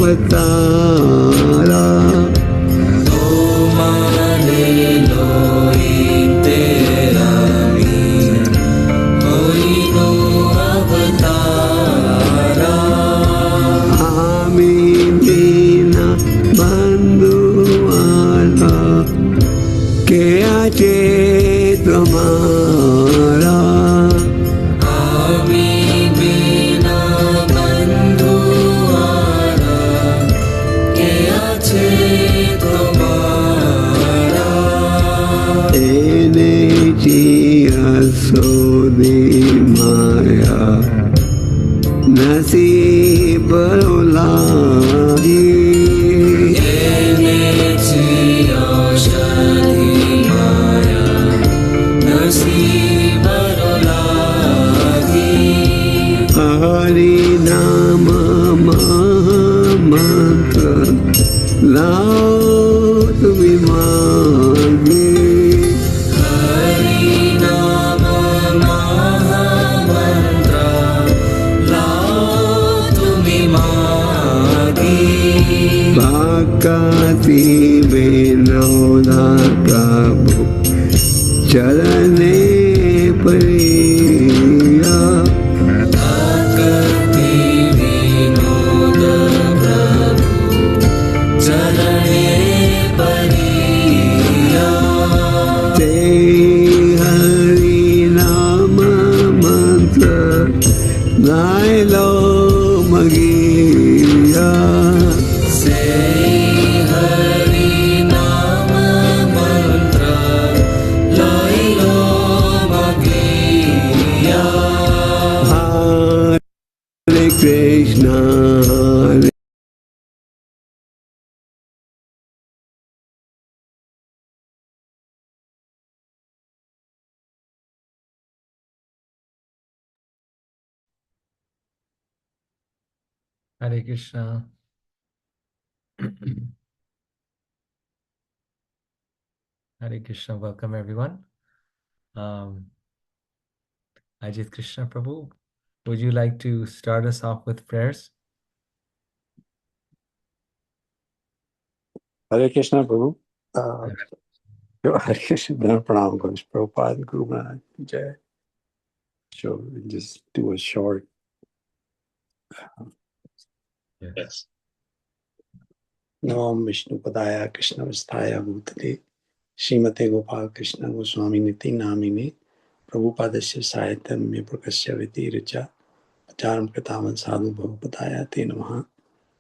अवतारा माने लोई तेरा मी होई no अवतारा आमी दीना बंधुआला के आचे तुम्हारा आमी बिना बंधुआरा के आछे तुम्हारा एने चिया सोदी माया नसीब लागी एने चिया शनि माया नसीब लागी हरि नाम महामंत्र लाओ तुम्हें मांगे हरि नाम महामंत्र लाओ तुम्हें मागी भाकाती विनोदा प्रभु चलने परिया भक्ति विनोद प्रभु चरणे परिया ते हरि नाम मंत्र गाय लो मगिया से हरि नाम मंत्र लाई लो मगिया हरे कृष्णा हरे Hare Krishna. Hare Krishna. Welcome everyone. Ajit Krishna Prabhu, would you like to start us off with prayers? Hare Krishna, Prabhu. Hare Krishna, Pranam Ghosh, Prabhupada, Guru Maharaj, Jai. So we'll just do a short. Yes. Nam Vishnu Padaya Krishna Vistaya Bhutale Srimate Gopal Krishna Goswami Niti Namine Prabhupadasya Sahitam Prakasya Vitiracha Acharam Kritavan Sadhu Bhavapadaya Te Namaha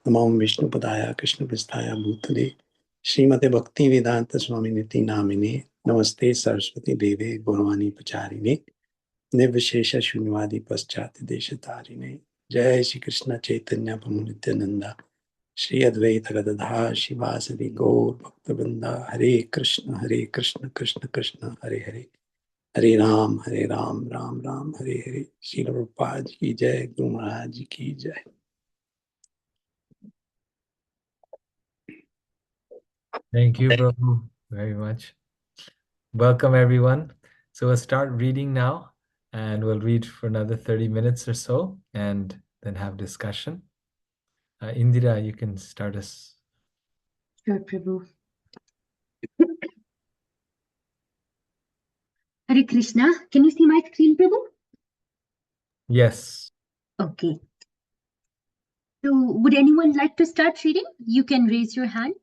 Namam Vishnu Padaya Krishna Vistaya Bhutale Srimate Bhakti Vedanta Swami Niti Namine Namaste Saraswati Deve Gurvani Pacharine Nivishesha Shunyavadi Paschati Deshatarine Jai Shri Krishna Chaitanya Prabhu Nityananda Shri Advaita Gadadhar Shivasadi Gaur Bhaktabinda Hare Krishna Krishna Krishna Hare Hare Hare Ram Ram Ram Hare Hare Shri Prabhupada Ki Jai Guru Maharaj Ki Jai. Thank you, Prabhu, very much. Welcome everyone. So we'll start reading now, and we'll read for another 30 minutes or so, and then have discussion. Indira, you can start us. Sure, Prabhu. Hare Krishna. Can you see my screen, Prabhu? Yes. Okay. So, would anyone like to start reading? You can raise your hand.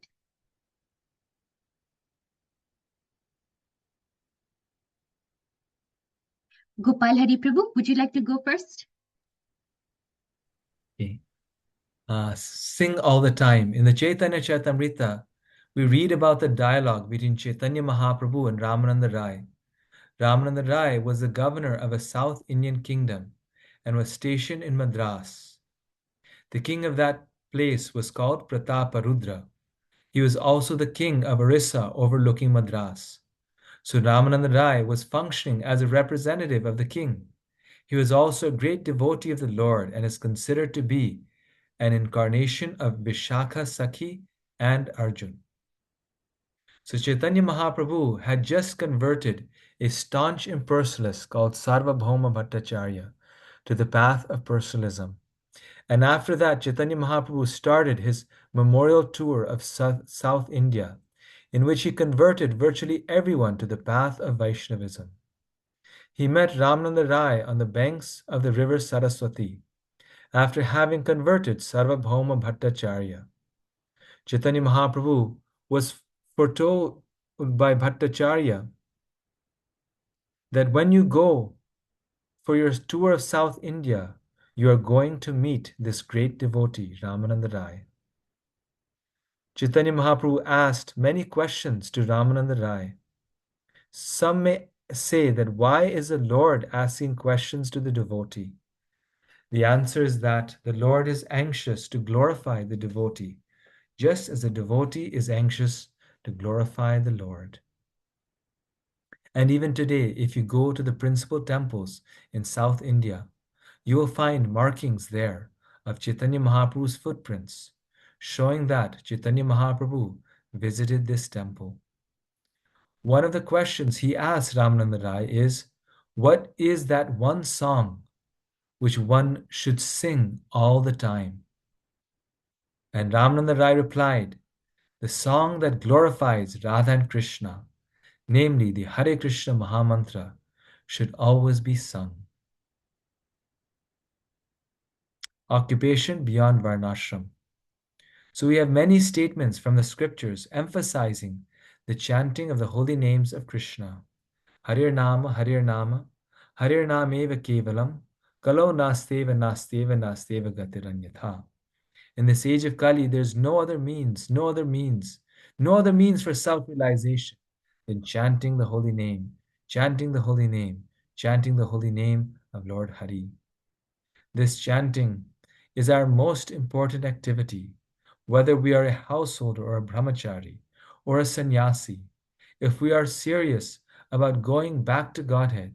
Gopal Hari Prabhu, would you like to go first? Okay. Sing all the time. In the Chaitanya Charitamrita, we read about the dialogue between Chaitanya Mahaprabhu and Ramananda Rai. Ramananda Rai was the governor of a South Indian kingdom and was stationed in Madras. The king of that place was called Prataparudra. He was also the king of Orissa overlooking Madras. So Ramananda Rai was functioning as a representative of the king. He was also a great devotee of the Lord and is considered to be an incarnation of Vishakha Sakhi and Arjun. So Chaitanya Mahaprabhu had just converted a staunch impersonalist called Sarvabhauma Bhattacharya to the path of personalism. And after that, Chaitanya Mahaprabhu started his memorial tour of South India, in which he converted virtually everyone to the path of Vaishnavism. He met Ramananda Rai on the banks of the river Saraswati, after having converted Sarvabhauma Bhattacharya. Chaitanya Mahaprabhu was foretold by Bhattacharya that when you go for your tour of South India, you are going to meet this great devotee, Ramananda Rai. Chaitanya Mahaprabhu asked many questions to Ramananda Rai. Some may say that why is the Lord asking questions to the devotee? The answer is that the Lord is anxious to glorify the devotee, just as the devotee is anxious to glorify the Lord. And even today, if you go to the principal temples in South India, you will find markings there of Chaitanya Mahaprabhu's footprints, showing that Chaitanya Mahaprabhu visited this temple. One of the questions he asked Ramananda Rai is, what is that one song which one should sing all the time? And Ramananda Rai replied, the song that glorifies Radha and Krishna, namely the Hare Krishna Mahamantra, should always be sung. Occupation beyond Varnashram. So we have many statements from the scriptures emphasizing the chanting of the holy names of Krishna. Harir Nama, Harir Nama, Harir Nameva Kevalam, Kalo Nasteva Nasteva Nasteva Gatiranyatha. In this age of Kali, there's no other means for self-realization than chanting the holy name, chanting the holy name, chanting the holy name of Lord Hari. This chanting is our most important activity, whether we are a householder or a brahmachari or a sannyasi. If we are serious about going back to Godhead,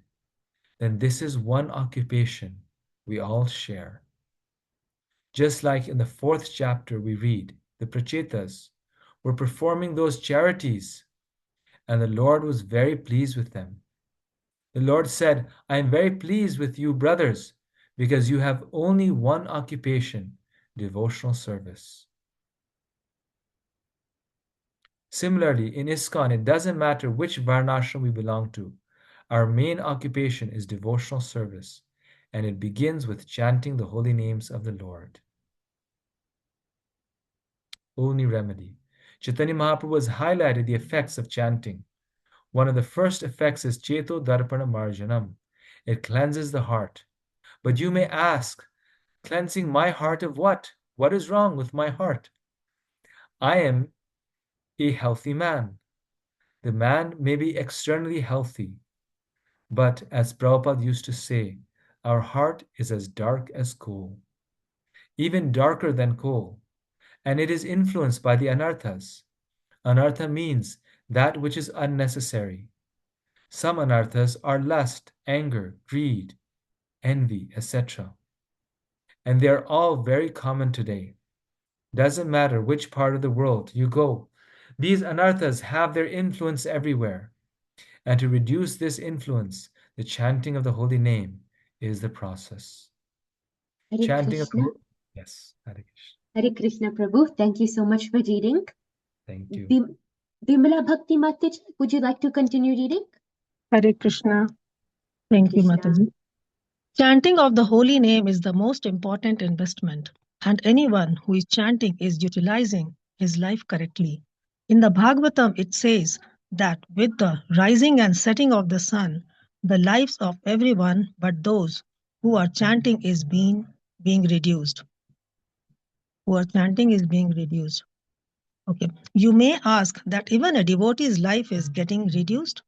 then this is one occupation we all share. Just like in the 4th chapter we read, the Prachetas were performing those charities, and the Lord was very pleased with them. The Lord said, I am very pleased with you, brothers, because you have only one occupation, devotional service. Similarly, in ISKCON, it doesn't matter which Varnashram we belong to. Our main occupation is devotional service, and it begins with chanting the holy names of the Lord. Only remedy. Chaitanya Mahaprabhu has highlighted the effects of chanting. One of the first effects is Cheto Darpana Marjanam. It cleanses the heart. But you may ask, cleansing my heart of what? What is wrong with my heart? I am a healthy man. The man may be externally healthy, but as Prabhupada used to say, our heart is as dark as coal, even darker than coal, and it is influenced by the anarthas. Anartha means that which is unnecessary. Some anarthas are lust, anger, greed, envy, etc. And they are all very common today. Doesn't matter which part of the world you go, these anarthas have their influence everywhere. And to reduce this influence, the chanting of the holy name is the process. Hare Chanting of Krishna. Yes, Hare Krishna. Hare Krishna, Prabhu. Thank you so much for reading. Thank you. Bimala Bhakti Mataji, would you like to continue reading? Hare Krishna. Thank you, Krishna. Mataji. Chanting of the holy name is the most important investment, and anyone who is chanting is utilizing his life correctly. In the Bhagavatam, it says that with the rising and setting of the sun, the lives of everyone but those who are chanting is being reduced. Who are chanting is being reduced. Okay. You may ask that even a devotee's life is getting reduced.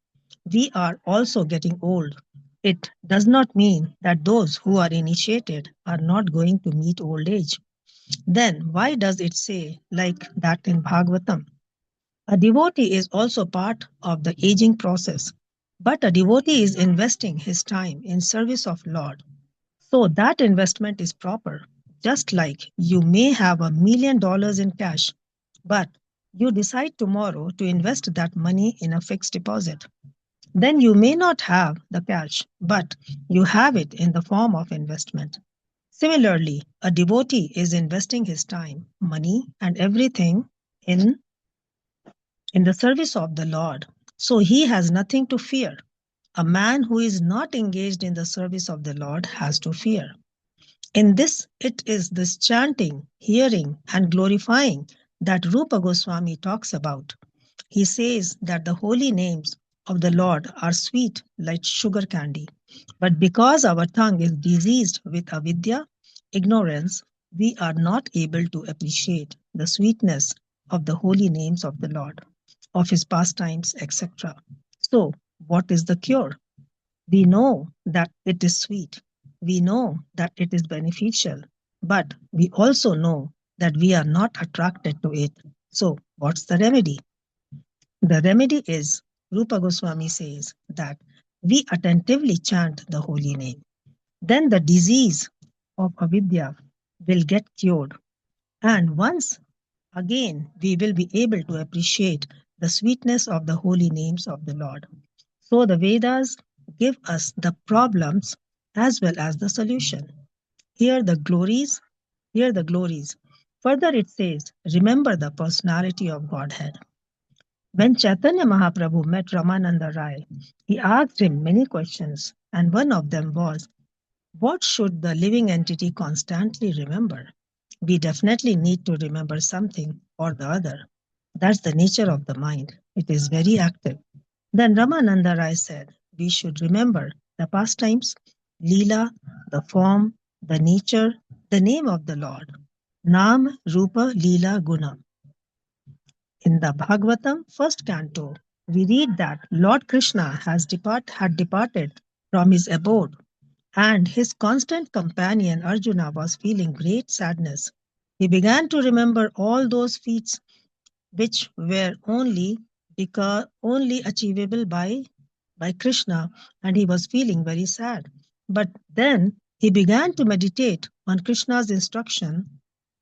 We are also getting old. It does not mean that those who are initiated are not going to meet old age. Then why does it say like that in Bhagavatam? A devotee is also part of the aging process, but a devotee is investing his time in service of Lord. So that investment is proper. Just like you may have $1 million in cash, but you decide tomorrow to invest that money in a fixed deposit. Then you may not have the cash, but you have it in the form of investment. Similarly, a devotee is investing his time, money, and everything in the service of the Lord. So he has nothing to fear. A man who is not engaged in the service of the Lord has to fear. In this, it is this chanting, hearing, and glorifying that Rupa Goswami talks about. He says that the holy names of the Lord are sweet like sugar candy. But because our tongue is diseased with avidya, ignorance, we are not able to appreciate the sweetness of the holy names of the Lord, of his pastimes, etc. So, what is the cure? We know that it is sweet. We know that it is beneficial. But we also know that we are not attracted to it. So, what's the remedy? The remedy is, Rupa Goswami says, that we attentively chant the holy name. Then the disease of avidya will get cured. And once again, we will be able to appreciate the sweetness of the holy names of the Lord. So the Vedas give us the problems as well as the solution. Here the glories, here the glories. Further it says, remember the personality of Godhead. When Chaitanya Mahaprabhu met Ramananda Rai, he asked him many questions, and one of them was, what should the living entity constantly remember? We definitely need to remember something or the other. That's the nature of the mind. It is very active. Then Ramananda Rai said, we should remember the pastimes, Leela, the form, the nature, the name of the Lord. Nam, Rupa, Leela, Guna. In the Bhagavatam, first canto, we read that Lord Krishna had departed from his abode, and his constant companion Arjuna was feeling great sadness. He began to remember all those feats which were only achievable by Krishna, and he was feeling very sad. But then he began to meditate on Krishna's instruction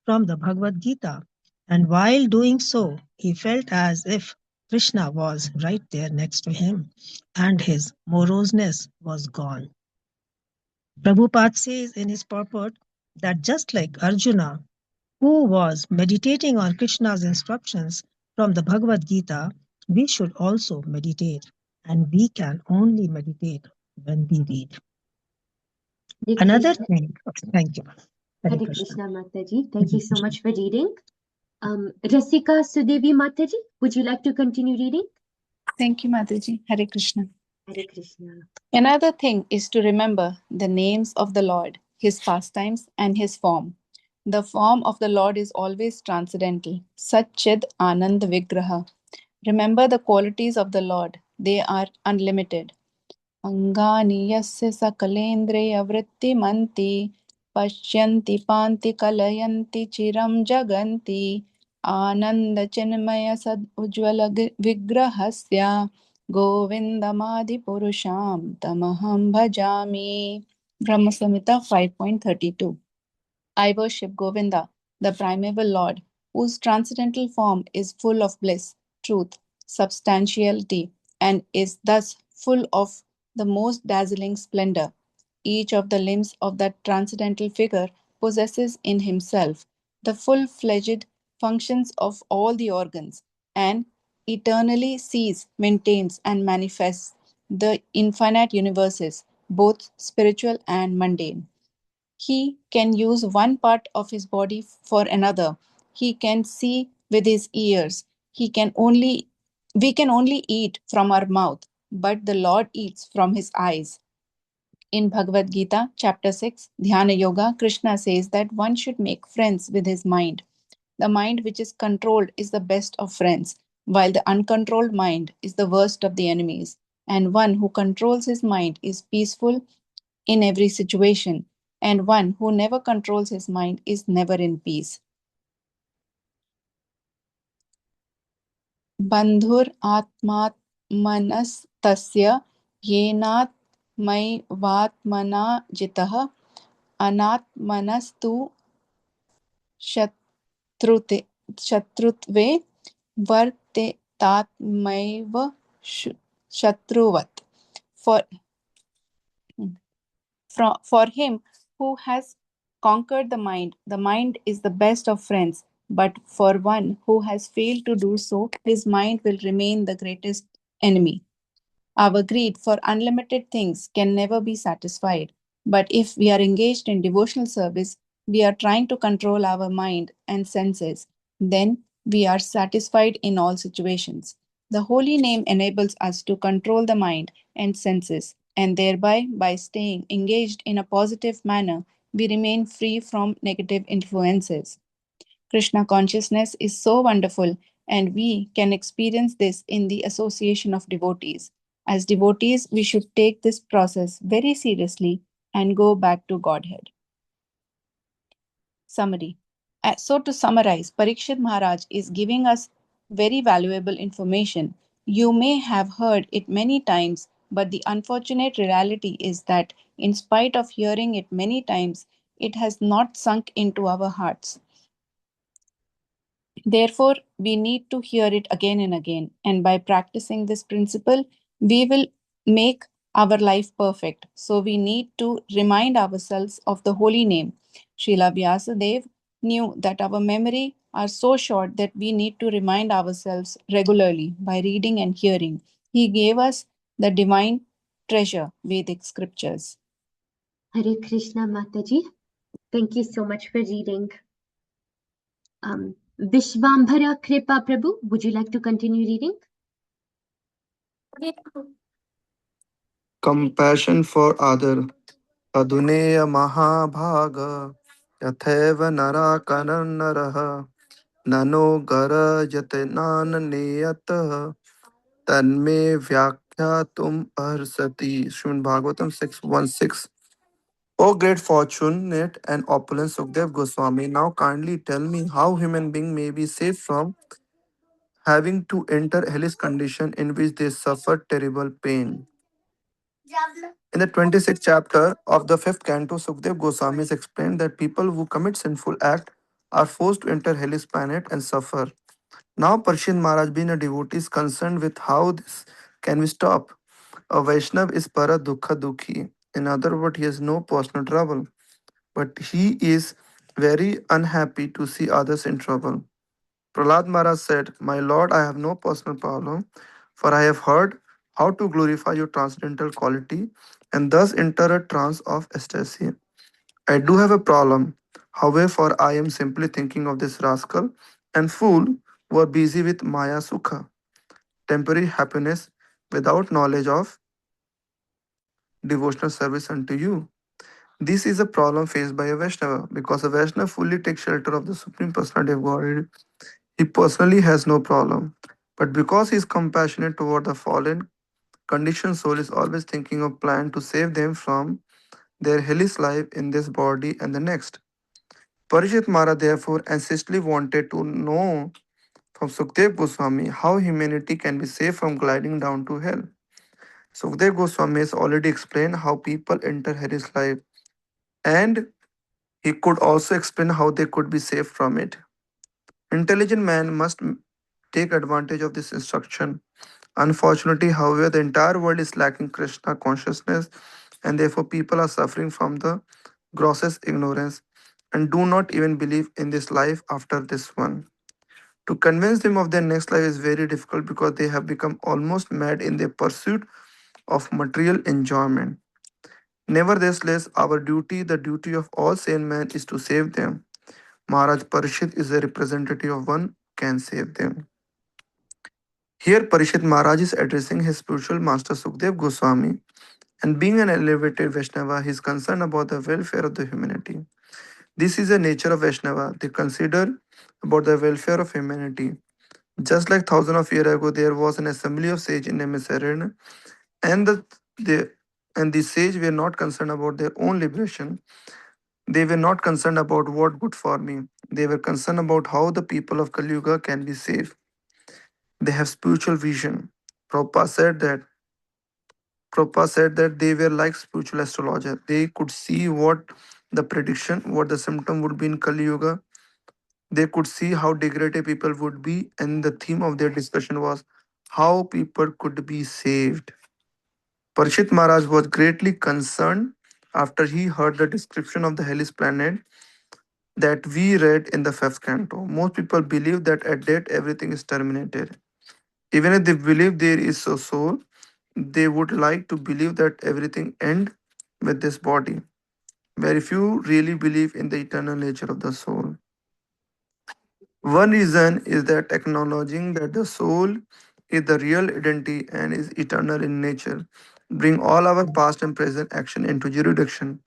from the Bhagavad Gita, and while doing so, he felt as if Krishna was right there next to him, and his moroseness was gone. Prabhupada says in his purport that just like Arjuna, who was meditating on Krishna's instructions from the Bhagavad Gita, we should also meditate, and we can only meditate when we read. Hare Another Krishna. thing, thank you. Hare Hare Krishna. Krishna, Mataji. Thank you so much for reading. Rasika Sudevi Mataji, would you like to continue reading? Thank you, Mataji. Hare Krishna. Hare Krishna. Another thing is to remember the names of the Lord, his pastimes, and his form. The form of the Lord is always transcendental. Satchid Anand Vigraha. Remember the qualities of the Lord. They are unlimited. Angani yasya sakalendriya vrittimanti pashyanti panti kalayanti chiram jaganti ananda chinmaya sad ujjvala vigrahasya govindamadi purusham tamaham bhajami. Brahma Samhita 5.32. I worship Govinda, the primeval Lord, whose transcendental form is full of bliss, truth, substantiality, and is thus full of the most dazzling splendor. Each of the limbs of that transcendental figure possesses in himself the full-fledged functions of all the organs, and eternally sees, maintains, and manifests the infinite universes, both spiritual and mundane. He can use one part of his body for another. He can see with his ears. We can only eat from our mouth, but the Lord eats from his eyes. In Bhagavad Gita, chapter 6, Dhyana Yoga, Krishna says that one should make friends with his mind. The mind which is controlled is the best of friends, while the uncontrolled mind is the worst of the enemies. And one who controls his mind is peaceful in every situation, and one who never controls his mind is never in peace. Bandhur atmat manastasya yenat maivatmana jitah anatmanastu shatrutve vartetatmaiva shatruvat. For him who has conquered the mind is the best of friends. But for one who has failed to do so, his mind will remain the greatest enemy. Our greed for unlimited things can never be satisfied. But if we are engaged in devotional service, we are trying to control our mind and senses. Then we are satisfied in all situations. The holy name enables us to control the mind and senses, and thereby, by staying engaged in a positive manner, we remain free from negative influences. Krishna consciousness is so wonderful, and we can experience this in the association of devotees. As devotees, we should take this process very seriously and go back to Godhead. Summary. So, to summarize, Parikshit Maharaj is giving us very valuable information. You may have heard it many times, but the unfortunate reality is that, in spite of hearing it many times, it has not sunk into our hearts. Therefore, we need to hear it again and again. And by practicing this principle, we will make our life perfect. So we need to remind ourselves of the holy name. Srila Vyasadeva knew that our memory are so short that we need to remind ourselves regularly by reading and hearing. He gave us the divine treasure, Vedic scriptures. Hare Krishna Mataji. Thank you so much for reading. Vishvambhara Kripa Prabhu, would you like to continue reading? Compassion for other. Aduneya Mahabhaga Yatheva Nara Kananaraha Nano Gara Yatenan Neyatah Tanme Vyakyatum Arsati. Srimad Bhagavatam 6:16. O great fortunate and opulent Sukdev Goswami, now kindly tell me how human being may be saved from having to enter hellish condition in which they suffer terrible pain. In the 26th chapter of the 5th canto, Sukdev Goswami has explained that people who commit sinful act are forced to enter hellish planet and suffer. Now Parshit Maharaj, being a devotee, is concerned with how this can be stopped. A Vaishnav is para dukha dukhi. In other words, he has no personal trouble, but he is very unhappy to see others in trouble. Prahlad Maharaj said, My Lord, I have no personal problem, for I have heard how to glorify your transcendental quality and thus enter a trance of ecstasy. I do have a problem, however, for I am simply thinking of this rascal and fool who are busy with Maya Sukha, temporary happiness, without knowledge of devotional service unto you. This is a problem faced by a Vaishnava because a Vaishnava fully takes shelter of the Supreme Personality of Godhead. He personally has no problem. But because he is compassionate toward the fallen, conditioned soul is always thinking of plan to save them from their hellish life in this body and the next. Parishit Mara therefore anxiously wanted to know from Sukdev Goswami how humanity can be saved from gliding down to hell. Sukdev Goswami has already explained how people enter hellish life, and he could also explain how they could be saved from it. Intelligent man must take advantage of this instruction. Unfortunately, however, the entire world is lacking Krishna consciousness, and therefore people are suffering from the grossest ignorance and do not even believe in this life after this one. To convince them of their next life is very difficult because they have become almost mad in their pursuit of material enjoyment. Nevertheless, our duty, the duty of all sane men, is to save them. Maharaj Parishit is a representative of one who can save them. Here, Parishit Maharaj is addressing his spiritual master Sukdev Goswami, and being an elevated Vaishnava, he is concerned about the welfare of the humanity. This is the nature of Vaishnava. They consider about the welfare of humanity. Just like thousands of years ago, there was an assembly of sages in Emissarin, and the sages were not concerned about their own liberation. They were not concerned about what good for me. They were concerned about how the people of Kali Yuga can be saved. They have spiritual vision. Prabhupada said that Prabhupada said that they were like spiritual astrologer. They could see what the prediction, what the symptom would be in Kali Yuga. They could see how degraded people would be, and the theme of their discussion was how people could be saved. Parishit Maharaj was greatly concerned after he heard the description of the hellish planet that we read in the fifth canto. Most people believe that at death everything is terminated. Even if they believe there is a soul, they would like to believe that everything ends with this body. Very few really believe in the eternal nature of the soul. One reason is that acknowledging that the soul is the real identity and is eternal in nature bring all our past and present action into jurisdiction.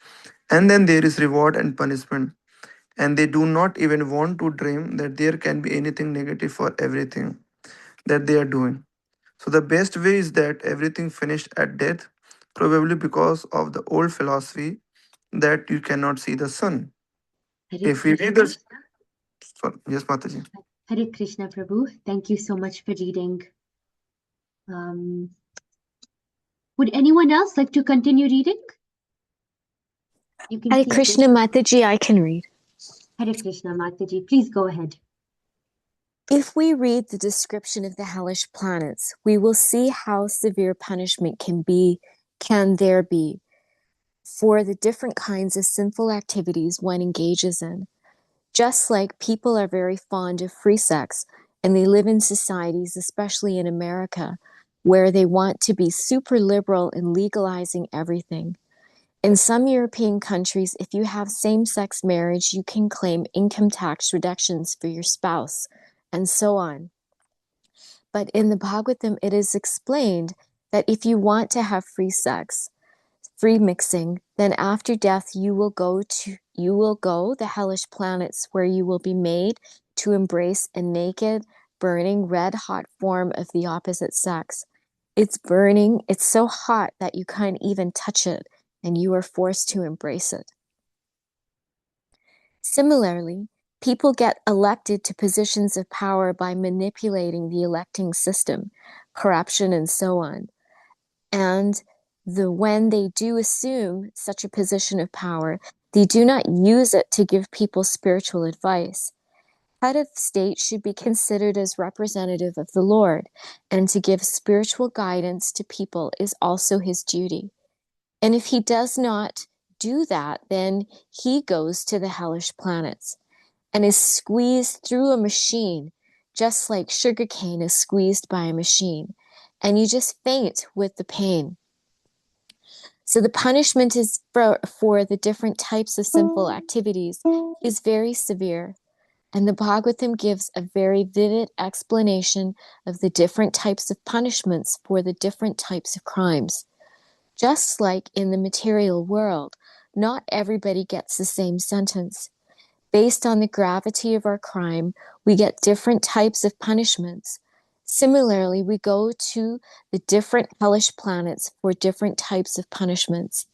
And then there is reward and punishment. And they do not even want to dream that there can be anything negative for everything that they are doing. So the best way is that everything finished at death, probably because of the old philosophy that you cannot see the sun. Hare If we read Krishna. the yes, Mataji. Hare Krishna, Prabhu. Thank you so much for reading. Would anyone else like to continue reading? You can Hare feel Krishna free. Mataji, I can read. Hare Krishna, Mataji. Please go ahead. If we read the description of the hellish planets, we will see how severe punishment can there be for the different kinds of sinful activities one engages in. Just like people are very fond of free sex, and they live in societies, especially in America, where they want to be super liberal in legalizing everything. In some European countries, if you have same-sex marriage, you can claim income tax reductions for your spouse, and so on. But in the Bhagavatam, it is explained that if you want to have free sex, free mixing, then after death you will go the hellish planets, where you will be made to embrace a naked, burning, red-hot form of the opposite sex. It's burning, it's so hot that you can't even touch it, and you are forced to embrace it. Similarly, people get elected to positions of power by manipulating the electing system, corruption, and so on. And when they do assume such a position of power, they do not use it to give people spiritual advice. Head of state should be considered as representative of the Lord, and to give spiritual guidance to people is also his duty. And if he does not do that, then he goes to the hellish planets and is squeezed through a machine, just like sugarcane is squeezed by a machine, and you just faint with the pain. So the punishment is for the different types of sinful activities is very severe. And the Bhagavatam gives a very vivid explanation of the different types of punishments for the different types of crimes. Just like in the material world, not everybody gets the same sentence. Based on the gravity of our crime, we get different types of punishments. Similarly, we go to the different hellish planets for different types of punishments.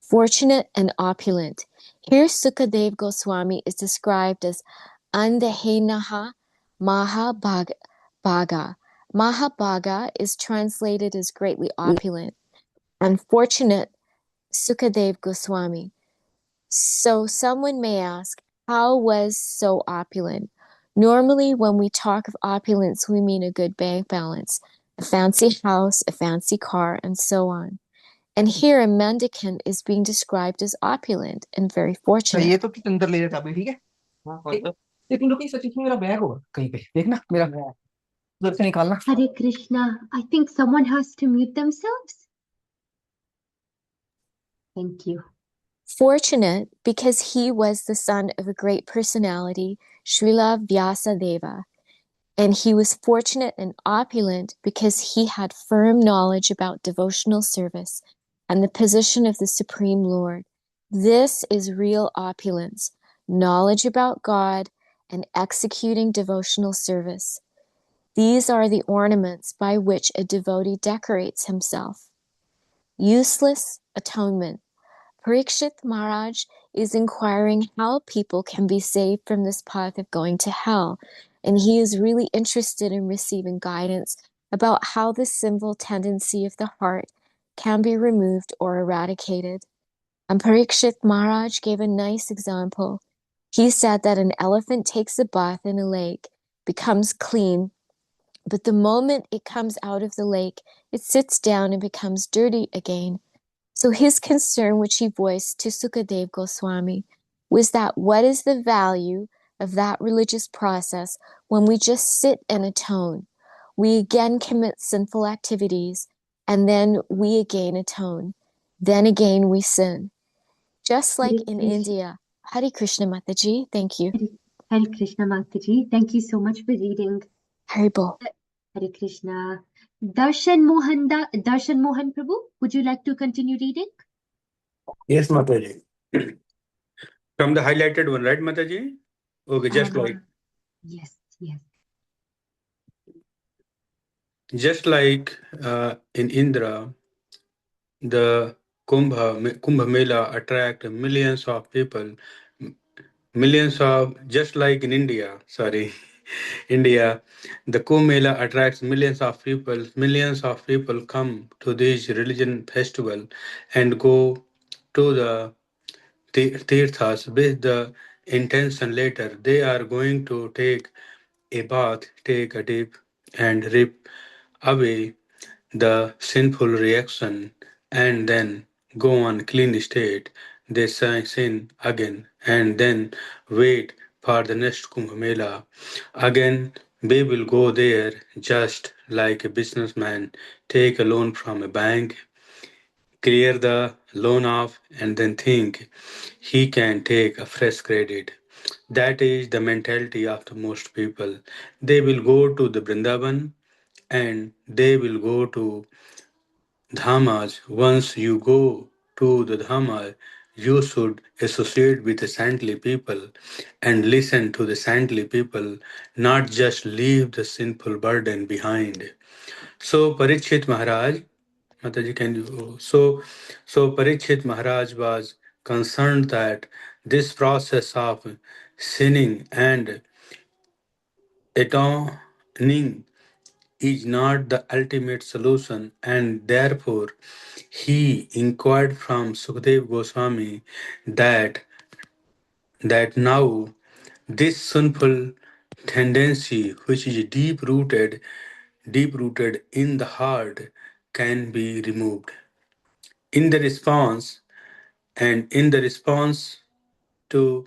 Fortunate and opulent. Here Sukadev Goswami is described as Andahenaha Mahabhaga. Mahabhaga is translated as greatly opulent. Unfortunate Sukadev Goswami. So someone may ask, how was so opulent? Normally, when we talk of opulence, we mean a good bank balance, a fancy house, a fancy car, and so on. And here a mendicant is being described as opulent and very fortunate. ये तो अंदर ले जाता ठीक है ये तुम लोग सच में मेरा बैग होगा कहीं पे देखना मेरा उधर से निकालना Hare Krishna. I think someone has to mute themselves. Thank you. Fortunate because he was the son of a great personality, Srila Vyasadeva. And he was fortunate and opulent because he had firm knowledge about devotional service and the position of the Supreme Lord. This is real opulence, knowledge about God and executing devotional service. These are the ornaments by which a devotee decorates himself. Useless atonement. Parikshit Maharaj is inquiring how people can be saved from this path of going to hell, and he is really interested in receiving guidance about how the sinful tendency of the heart can be removed or eradicated. And Parikshit Maharaj gave a nice example. He said that an elephant takes a bath in a lake, becomes clean, but the moment it comes out of the lake, it sits down and becomes dirty again. So his concern, which he voiced to Sukadev Goswami, was that what is the value of that religious process when we just sit and atone? We again commit sinful activities, and then we again atone. Then again we sin. Just like Hare in Krishna, India. Hare Krishna Mataji, thank you. Hare Krishna Mataji. Thank you so much for reading. Haribol. Hare Krishna. Darshan Mohan Prabhu, would you like to continue reading? Yes, Mataji. From the highlighted one, right, Mataji? Okay, just like in Indra, the Kumbh Mela attract millions of people, just like in India, sorry, India, the Kumbh Mela attracts millions of people. Millions of people come to this religion festival and go to the tirthas with the intention later they are going to take a bath, take a dip, and rip away the sinful reaction, and then go on clean state. They sin again, and then wait for the next Kumbh Mela. Again, they will go there just like a businessman, take a loan from a bank, clear the loan off, and then think he can take a fresh credit. That is the mentality of the most people. They will go to the Vrindavan and they will go to Dhamas. Once you go to the Dhama, you should associate with the saintly people and listen to the saintly people, not just leave the sinful burden behind. So Parikshit Maharaj, Mataji, can you? So Parikshit Maharaj was concerned that this process of sinning and atoning is not the ultimate solution, and therefore he inquired from Sukadev Goswami that now this sinful tendency, which is deep rooted in the heart, can be removed. In the response, in the response to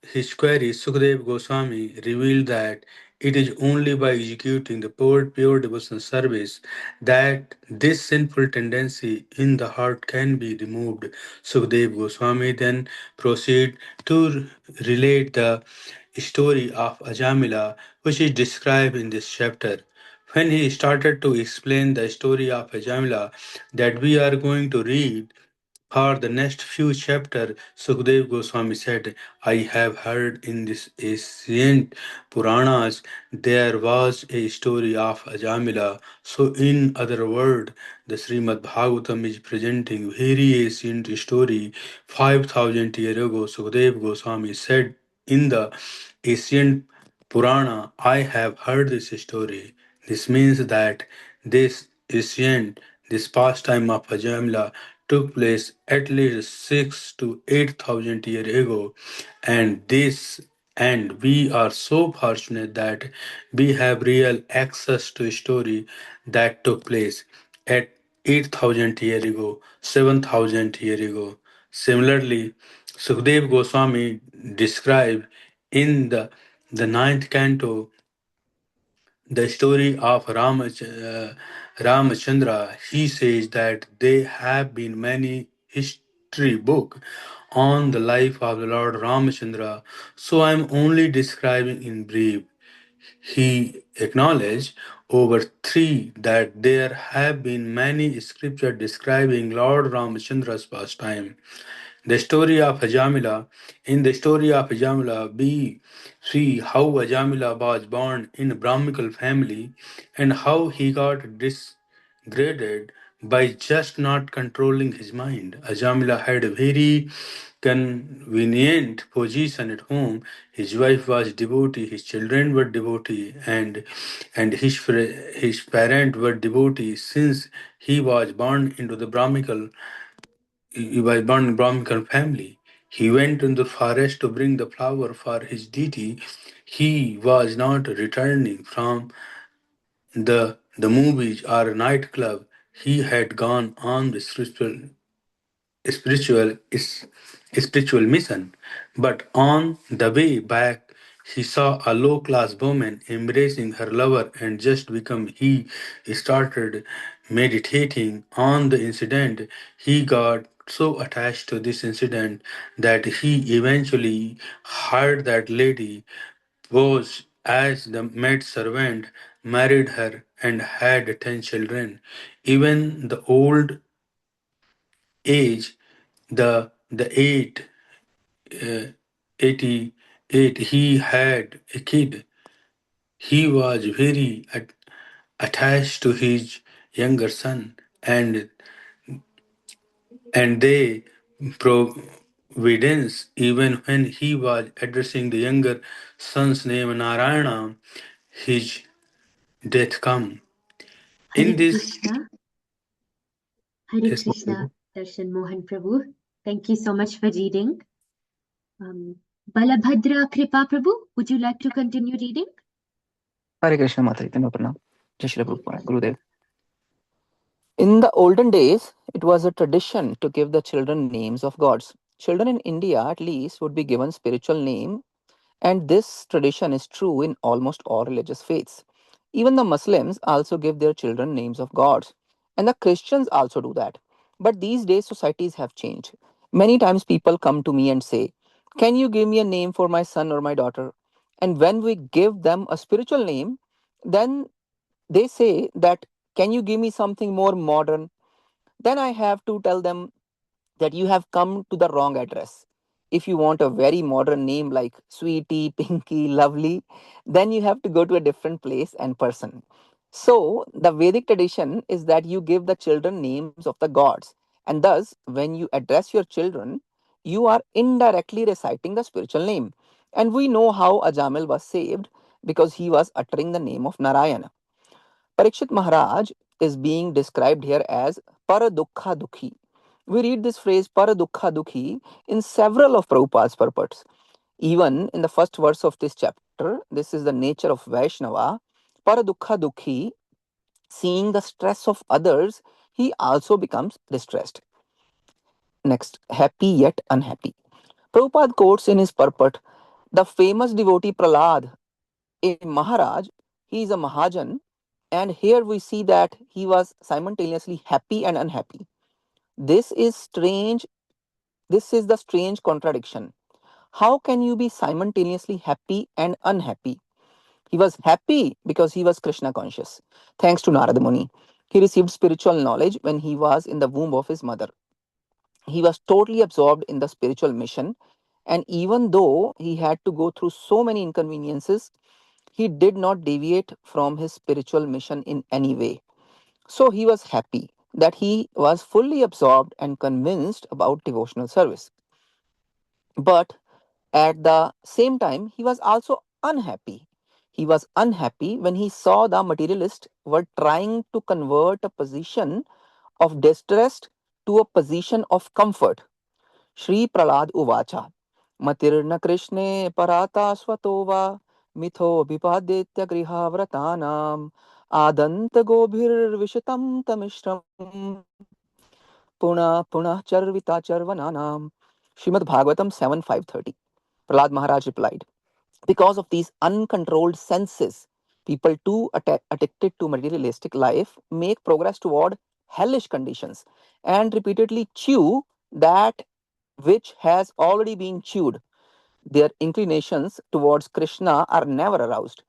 his query, Sukadev Goswami revealed that it is only by executing the pure devotional service that this sinful tendency in the heart can be removed. Sukadev Goswami then proceed to relate the story of Ajamila, which is described in this chapter. When he started to explain the story of Ajamila that we are going to read, for the next few chapters, Sukdev Goswami said, I have heard in this ancient Puranas there was a story of Ajamila. So, in other words, the Srimad Bhagavatam is presenting very ancient story. 5,000 years ago, Sukdev Goswami said in the ancient Purana, I have heard this story. This means that this ancient, this pastime of Ajamila took place at least 6 to 8,000 years ago, and we are so fortunate that we have real access to a story that took place at 8,000 years ago, 7,000 years ago. Similarly, Sukhdev Goswami described in the ninth canto the story of Ramachandra. He says that there have been many history book on the life of the Lord Ramachandra, so I am only describing in brief. He acknowledged over three that there have been many scriptures describing Lord Ramachandra's pastime. The story of Ajamila. In the story of Ajamila, we see how Ajamila was born in a Brahmical family and how he got disgraded by just not controlling his mind. Ajamila had a very convenient position at home. His wife was devotee, his children were devotee, and his parents were devotee since he was born into the he was born in Brahmin family. He went in the forest to bring the flower for his deity. He was not returning from the movies or a nightclub. He had gone on the spiritual spiritual spiritual mission. But on the way back, he saw a low-class woman embracing her lover, and just become he started meditating on the incident. He got so attached to this incident that he eventually hired that lady was as the maid servant, married her, and had 10 children. Even the old age, the 88, he had a kid. He was very attached to his younger son, and they providence even when he was addressing the younger son's name Narayana, his death come. Hare In this, Krishna. Hare yes, Krishna, Darshan Mohan Prabhu. Thank you so much for reading. Balabhadra Kripa Prabhu, would you like to continue reading? Hare Krishna Mataji, Tendo Pranam. Jai Shri Prabhupada, Gurudev. In the olden days, it was a tradition to give the children names of gods. Children in India, at least, would be given spiritual name, and this tradition is true in almost all religious faiths. Even the Muslims also give their children names of gods, and the Christians also do that. But these days, societies have changed. Many times, people come to me and say, "Can you give me a name for my son or my daughter?" And when we give them a spiritual name, then they say that, "Can you give me something more modern?" Then I have to tell them that you have come to the wrong address. If you want a very modern name like Sweetie, Pinky, Lovely, then you have to go to a different place and person. So, the Vedic tradition is that you give the children names of the gods. And thus, when you address your children, you are indirectly reciting the spiritual name. And we know how Ajamil was saved because he was uttering the name of Narayana. Parikshit Maharaj is being described here as Paradukha Dukhi. We read this phrase Paradukha Dukhi in several of Prabhupada's purports. Even in the first verse of this chapter, this is the nature of Vaishnava. Paradukha Dukhi, seeing the stress of others, he also becomes distressed. Next, happy yet unhappy. Prabhupada quotes in his purport the famous devotee Prahlad, a Maharaj. He is a Mahajan, and here we see that he was simultaneously happy and unhappy. This is strange. This is the strange contradiction. How can you be simultaneously happy and unhappy? He was happy because he was Krishna conscious. Thanks to Narada Muni, he received spiritual knowledge when he was in the womb of his mother. He was totally absorbed in the spiritual mission, and even though he had to go through so many inconveniences, he did not deviate from his spiritual mission in any way. So he was happy that he was fully absorbed and convinced about devotional service. But at the same time, he was also unhappy. He was unhappy when he saw the materialists were trying to convert a position of distress to a position of comfort. Shri Prahlad Uvacha Matirna Krishne Parata Svatova Mitho Vipadetya Griha Vratanam Adanta Gobhir Vishatam Tamishram Puna Puna Charvita Charvananam. Srimad Bhagavatam 7.530. Prahlad Maharaj replied, because of these uncontrolled senses, people too addicted to materialistic life make progress toward hellish conditions and repeatedly chew that which has already been chewed. Their inclinations towards Krishna are never aroused,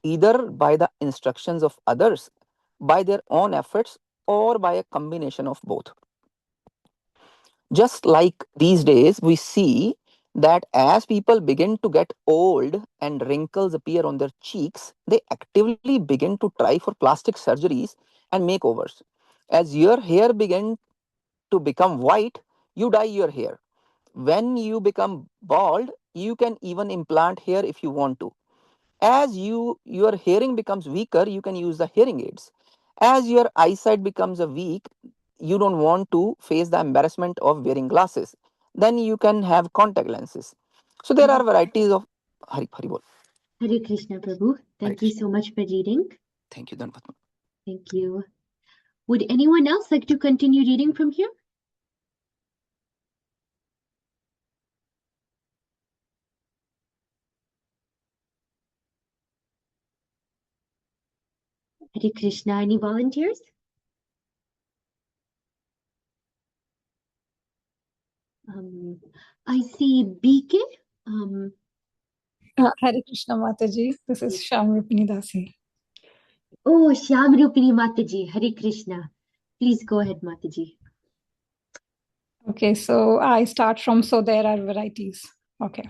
either by the instructions of others, by their own efforts, or by a combination of both. Just like these days, we see that as people begin to get old and wrinkles appear on their cheeks, they actively begin to try for plastic surgeries and makeovers. As your hair begins to become white, you dye your hair. When you become bald, you can even implant hair if you want to. As your hearing becomes weaker, you can use the hearing aids. As your eyesight becomes weak, you don't want to face the embarrassment of wearing glasses, then you can have contact lenses. So there are varieties of Hari Bol. Hare Krishna Prabhu. Thank you so much for reading. Thank you, Dhanvatma. Thank you. Would anyone else like to continue reading from here? Hare Krishna. Any volunteers? I see BK. Hare Krishna Mataji, this is Shyam Rupini Dasi. Oh, Shyam Rupini Mataji. Hare Krishna. Please go ahead, Mataji. Okay, so I start from so there are varieties. Okay.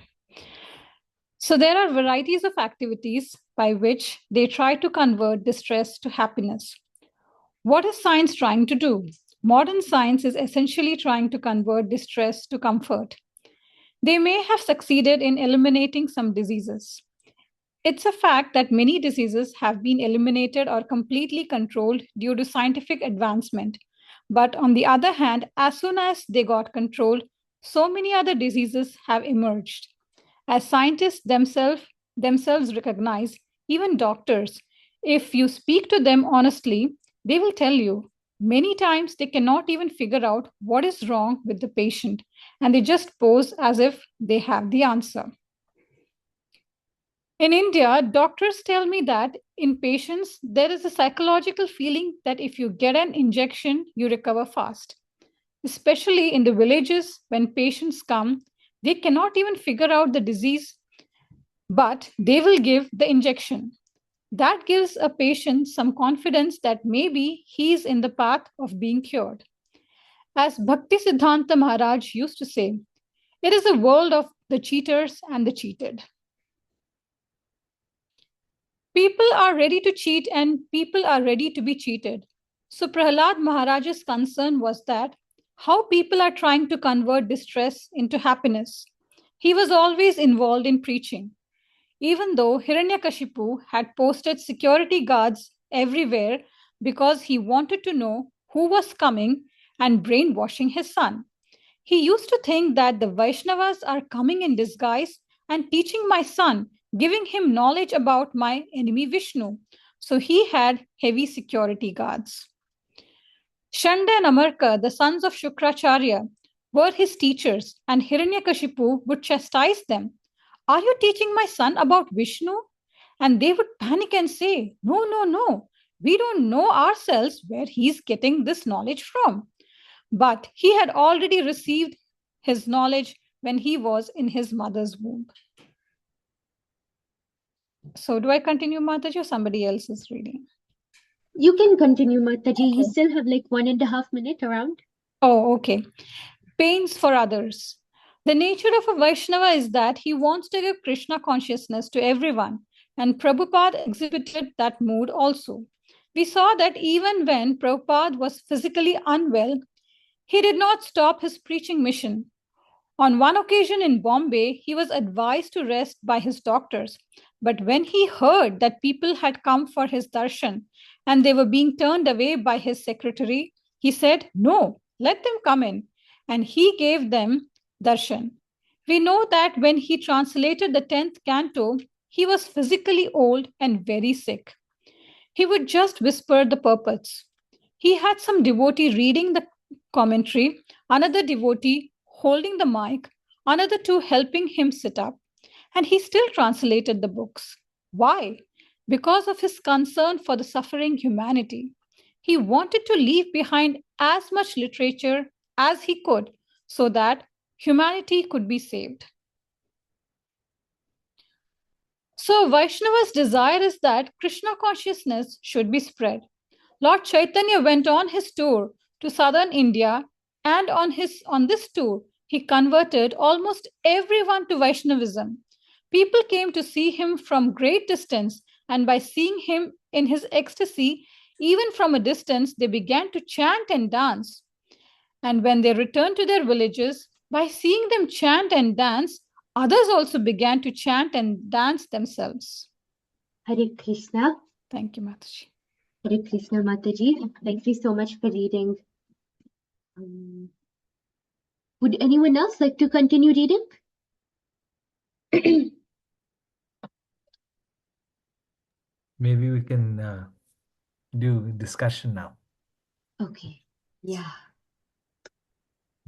So there are varieties of activities by which they try to convert distress to happiness. What is science trying to do? Modern science is essentially trying to convert distress to comfort. They may have succeeded in eliminating some diseases. It's a fact that many diseases have been eliminated or completely controlled due to scientific advancement. But on the other hand, as soon as they got controlled, so many other diseases have emerged. As scientists themselves recognize, even doctors, if you speak to them honestly, they will tell you many times they cannot even figure out what is wrong with the patient, and they just pose as if they have the answer. In India, doctors tell me that in patients, there is a psychological feeling that if you get an injection, you recover fast. Especially in the villages, when patients come, they cannot even figure out the disease, but they will give the injection. That gives a patient some confidence that maybe he is in the path of being cured. As Bhakti Siddhanta Maharaj used to say, it is a world of the cheaters and the cheated. People are ready to cheat and people are ready to be cheated. So Prahlad Maharaj's concern was that how people are trying to convert distress into happiness. He was always involved in preaching. Even though Hiranyakashipu had posted security guards everywhere because he wanted to know who was coming and brainwashing his son. He used to think that the Vaishnavas are coming in disguise and teaching my son, giving him knowledge about my enemy Vishnu. So he had heavy security guards. Shanda and Amarka, the sons of Shukracharya, were his teachers, and Hiranyakashipu would chastise them. Are you teaching my son about Vishnu? And they would panic and say, No, no, no. We don't know ourselves where he's getting this knowledge from. But he had already received his knowledge when he was in his mother's womb. So do I continue, Mataji, or somebody else is reading? You can continue, Mataji. Okay. You still have like 1.5 minutes around. Oh, okay. Pains for others. The nature of a Vaishnava is that he wants to give Krishna consciousness to everyone, and Prabhupada exhibited that mood also. We saw that even when Prabhupada was physically unwell, he did not stop his preaching mission. On one occasion in Bombay, he was advised to rest by his doctors. But when he heard that people had come for his darshan and they were being turned away by his secretary, he said, No, let them come in. And he gave them darshan. We know that when he translated the 10th canto, he was physically old and very sick. He would just whisper the purports. He had some devotee reading the commentary, another devotee holding the mic, another two helping him sit up, and he still translated the books. Why? Because of his concern for the suffering humanity. He wanted to leave behind as much literature as he could so that humanity could be saved. So Vaishnava's desire is that Krishna consciousness should be spread. Lord Chaitanya went on his tour to southern India, and on this tour, he converted almost everyone to Vaishnavism. People came to see him from great distance, and by seeing him in his ecstasy, even from a distance, they began to chant and dance. And when they returned to their villages, by seeing them chant and dance, others also began to chant and dance themselves. Hare Krishna. Thank you, Mataji. Hare Krishna, Mataji. Thank you so much for reading. Would anyone else like to continue reading? Maybe we can do discussion now. Okay. Yeah.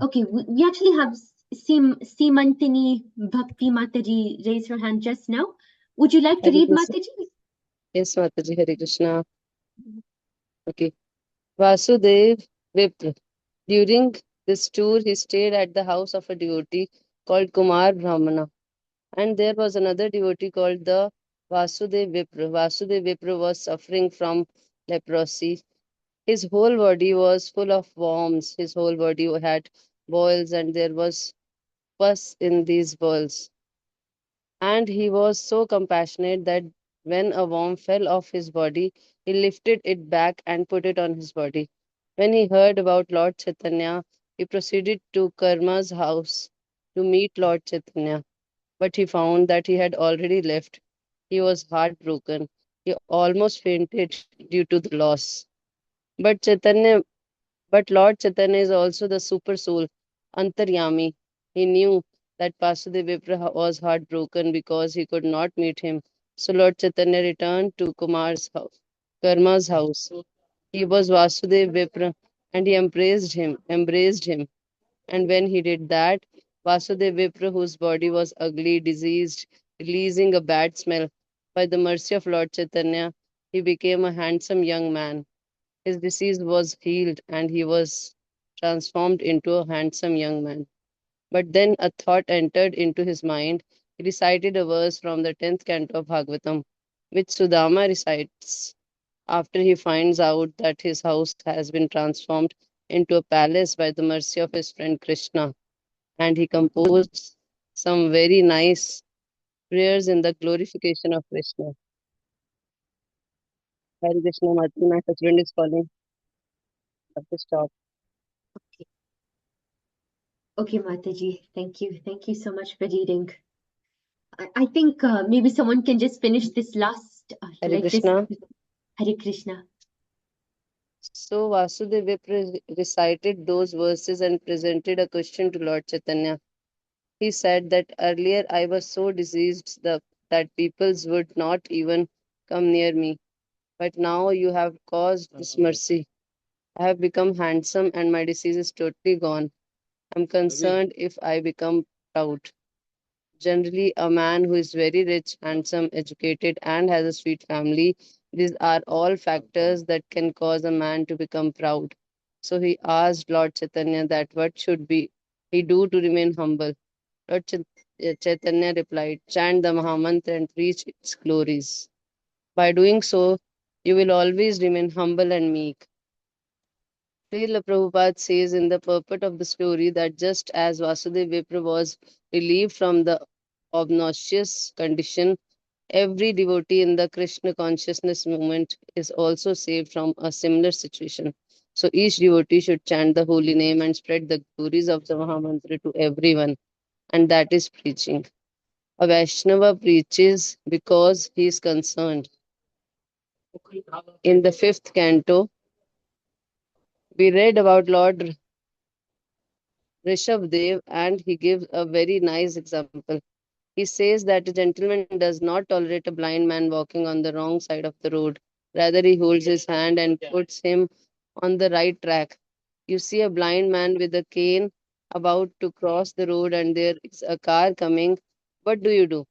Okay, we actually have Simantini Bhakti Mataji raise her hand just now. Would you like to read, Mataji? Yes, Mataji, Hare Krishna. Okay. Vasudev Vipra. During this tour, he stayed at the house of a devotee called Kumar Brahmana. And there was another devotee called the Vasudev Vipra. Vasudev Vipra was suffering from leprosy. His whole body was full of worms. His whole body had boils, and there was pus in these boils. And he was so compassionate that when a worm fell off his body, he lifted it back and put it on his body. When he heard about Lord Chaitanya, he proceeded to Karma's house to meet Lord Chaitanya. But he found that he had already left. He was heartbroken. He almost fainted due to the loss. But Chaitanya, but Lord Chaitanya is also the super soul, Antaryami. He knew that Vasudeva Vipra was heartbroken because he could not meet him. So Lord Chaitanya returned to Kumar's house, Karma's house. He was Vasudeva Vipra, and he embraced him. And when he did that, Vasudeva Vipra, whose body was ugly, diseased, releasing a bad smell, by the mercy of Lord Chaitanya, he became a handsome young man. His disease was healed and he was transformed into a handsome young man. But then a thought entered into his mind. He recited a verse from the 10th canto of Bhagavatam, which Sudama recites after he finds out that his house has been transformed into a palace by the mercy of his friend Krishna. And he composed some very nice prayers in the glorification of Krishna. Hare Krishna Mati, my husband is calling. I have to stop. Okay, Mataji. Thank you. Thank you so much for reading. I think maybe someone can just finish this last, Hare like this. Krishna. Hare Krishna. So Vasudeva recited those verses and presented a question to Lord Chaitanya. He said that earlier I was so diseased that peoples would not even come near me. But now you have caused this mercy. I have become handsome and my disease is totally gone. I'm concerned if I become proud. Generally, a man who is very rich, handsome, educated, and has a sweet family, these are all factors that can cause a man to become proud. So he asked Lord Chaitanya that what should be he do to remain humble. Lord Chaitanya replied, chant the Mahamantra and preach its glories. By doing so, you will always remain humble and meek. Srila Prabhupada says in the purport of the story that just as Vasudeva Vipra was relieved from the obnoxious condition, every devotee in the Krishna consciousness movement is also saved from a similar situation. So each devotee should chant the holy name and spread the glories of the Mahamantra to everyone, and that is preaching. A Vaishnava preaches because he is concerned. In the 5th canto, we read about Lord Rishabdev, and he gives a very nice example. He says that a gentleman does not tolerate a blind man walking on the wrong side of the road. Rather, he holds his hand and puts him on the right track. You see a blind man with a cane about to cross the road, and there is a car coming. What do?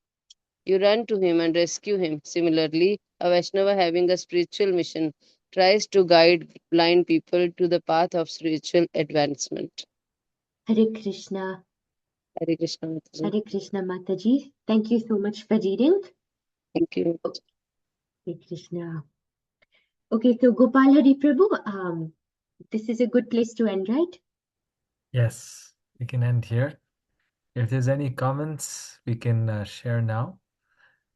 You run to him and rescue him. Similarly, a Vaishnava having a spiritual mission tries to guide blind people to the path of spiritual advancement. Hare Krishna. Hare Krishna Mataji. Hare Krishna Mataji. Thank you so much for reading. Thank you. Hare Krishna. Okay, so Gopal Hari Prabhu, this is a good place to end, right? Yes, we can end here. If there's any comments, we can share now.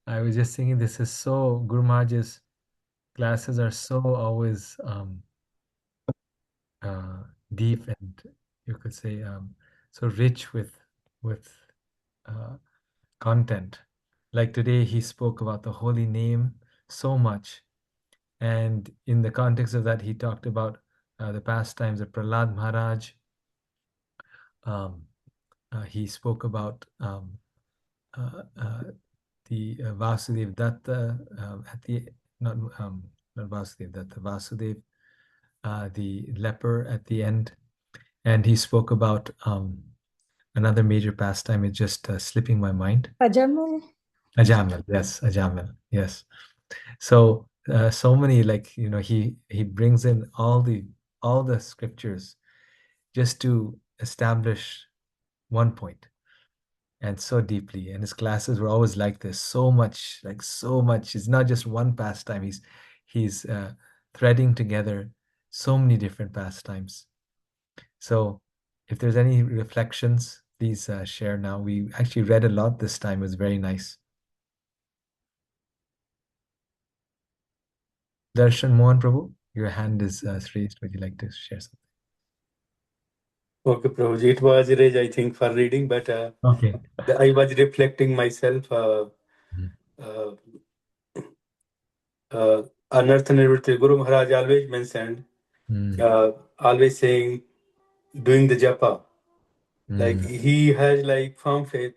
I was just thinking this is so, Guru Maharaj's classes are so always deep and you could say so rich with content. Like today, he spoke about the holy name so much. And in the context of that, he talked about the pastimes of Prahlad Maharaj. He spoke about the Vasudev Datta at the not Vasudev Datta, Vasudev, the leper at the end, and he spoke about another major pastime. It's just slipping my mind. Ajamal. Ajamil, yes, Ajamil, yes. So so many, like, he brings in all the scriptures just to establish one point, and so deeply. And his classes were always like this, so much, like so much. It's not just one pastime. He's threading together so many different pastimes. So if there's any reflections, please share now. We actually read a lot this time. It was very nice. Darshan Mohan Prabhu, your hand is raised. Would you like to share something? Okay, Prabhuji. It was raised, I think, for reading, but Okay. I was reflecting myself. Mhm. Anartha Nirvritti, Guru Maharaj always mentioned, always saying, doing the japa. Like he has like firm faith.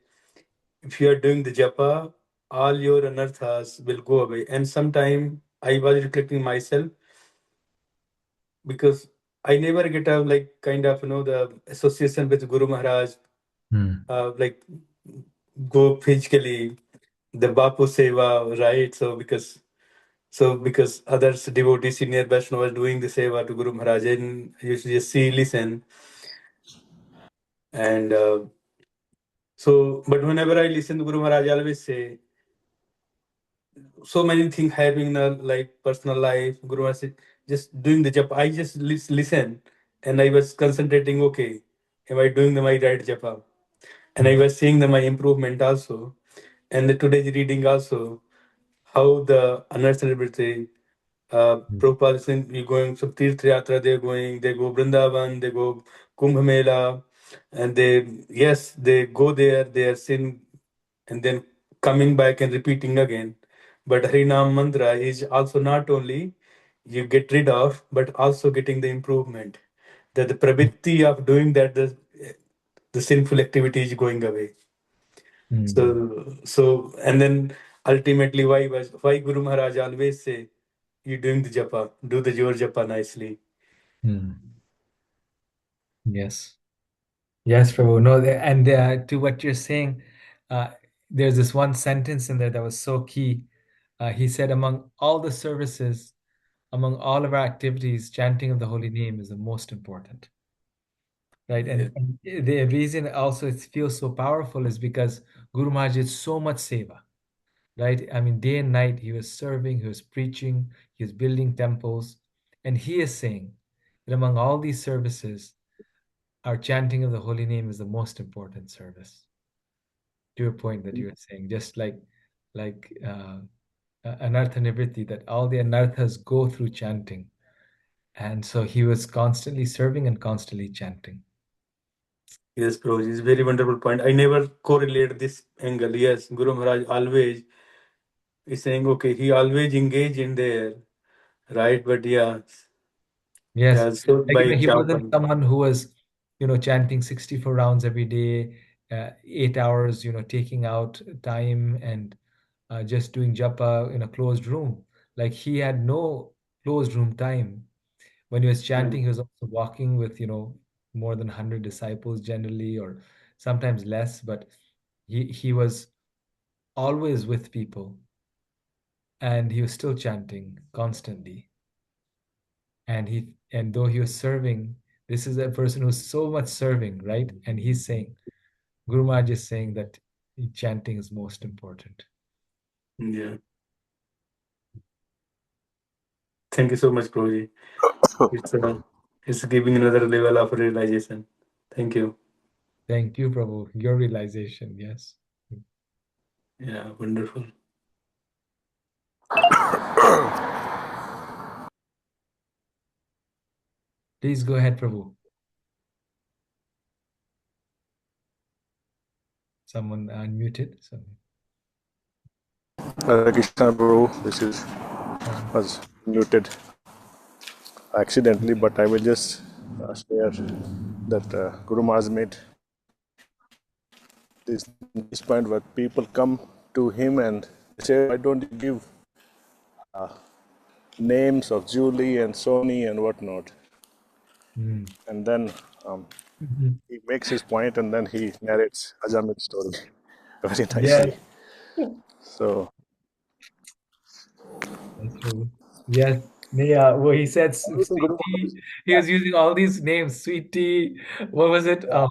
If you are doing the japa, all your anarthas will go away. And sometime I was reflecting myself because I never get a like kind of the association with Guru Maharaj, like go physically the Bapu Seva, right? So because others devotees senior Vaishnavas doing the seva to Guru Maharaj, and you should just see, listen, and but whenever I listen to Guru Maharaj, I always say so many things happening in our like personal life. Guru Maharaj said, just doing the japa. I just listen, and I was concentrating. Okay, am I doing my right japa? And I was seeing my improvement also, and today's reading also how the unnecessary Prabhupada is saying you're going some Tirth Yatra, they go Vrindavan, they go Kumbh Mela, and they go there, they are sin, and then coming back and repeating again. But Harinam Mantra is also not only you get rid of, but also getting the improvement. That the pravritti of doing that, the sinful activity is going away. So and then ultimately why Guru Maharaj always say you doing the japa, do the your japa nicely. Yes. Yes, Prabhu. No, and to what you're saying, there's this one sentence in there that was so key. He said, among all the services, among all of our activities, chanting of the holy name is the most important. Right. And the reason also it feels so powerful is because Guru Maharaj did so much seva. Right? I mean, day and night he was serving, he was preaching, he was building temples, and he is saying that among all these services, our chanting of the holy name is the most important service. To your point that you were saying, just like anartha nivritti, that all the anarthas go through chanting, and so he was constantly serving and constantly chanting. Yes, Prabhuji, it's very wonderful point. I never correlate this angle. Yes, Guru Maharaj always is saying, okay, he always engage in there, right? But Yes, yeah, so like by he wasn't Chapan. someone who was chanting 64 rounds every day, 8 hours, taking out time and just doing japa in a closed room. Like he had no closed room time. When he was chanting, he was also walking with, more than 100 disciples generally, or sometimes less, but he was always with people, and he was still chanting constantly. And though he was serving, this is a person who's so much serving, right? And he's saying, Guru Maharaj is saying that chanting is most important. Yeah. Thank you so much, Prabhuji. It's giving another level of realization. Thank you. Thank you, Prabhu. Your realization, yes. Yeah, wonderful. Please go ahead, Prabhu. Someone unmuted. Hare Krishna, bro. This was muted accidentally, but I will just share that Guru Maharaj made this point where people come to him and say, "Why don't you give names of Julie and Sony and whatnot?" And then he makes his point, and then he narrates Ajamit's story very Yes. nicely. So Yes, Prabhu. Yes. Yeah. Well, he said Everything sweet good about tea. this. He was using all these names. Sweet tea. What was it? Yeah.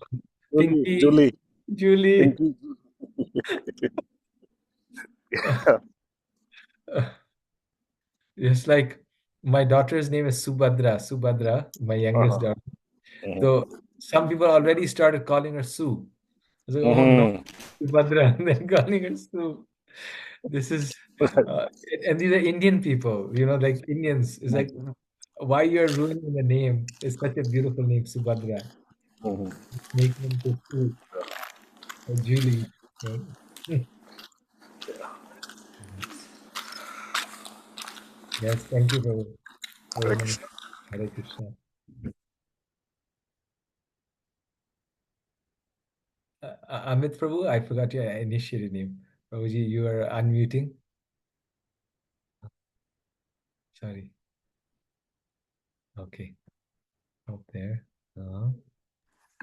Julie, Pinky, Julie, Julie. Pinky. Just like my daughter's name is Subhadra. Subhadra, my youngest Uh-huh. daughter. Mhm. So some people already started calling her Sue. I was like, oh no, Mhm. Subhadra, and then calling her Sue. This is, uh, and these are Indian people, like Indians. It's like, why you're ruining the name? It's such a beautiful name, Subhadra. Mhm. Making them to Sue or Julie. Right? Yes, thank you, Prabhu. Very Hare nice. Krishna. Hare Krishna. Amit Prabhu, I forgot your initiated name. Prabhuji, you are unmuting. Sorry. Okay. Up there.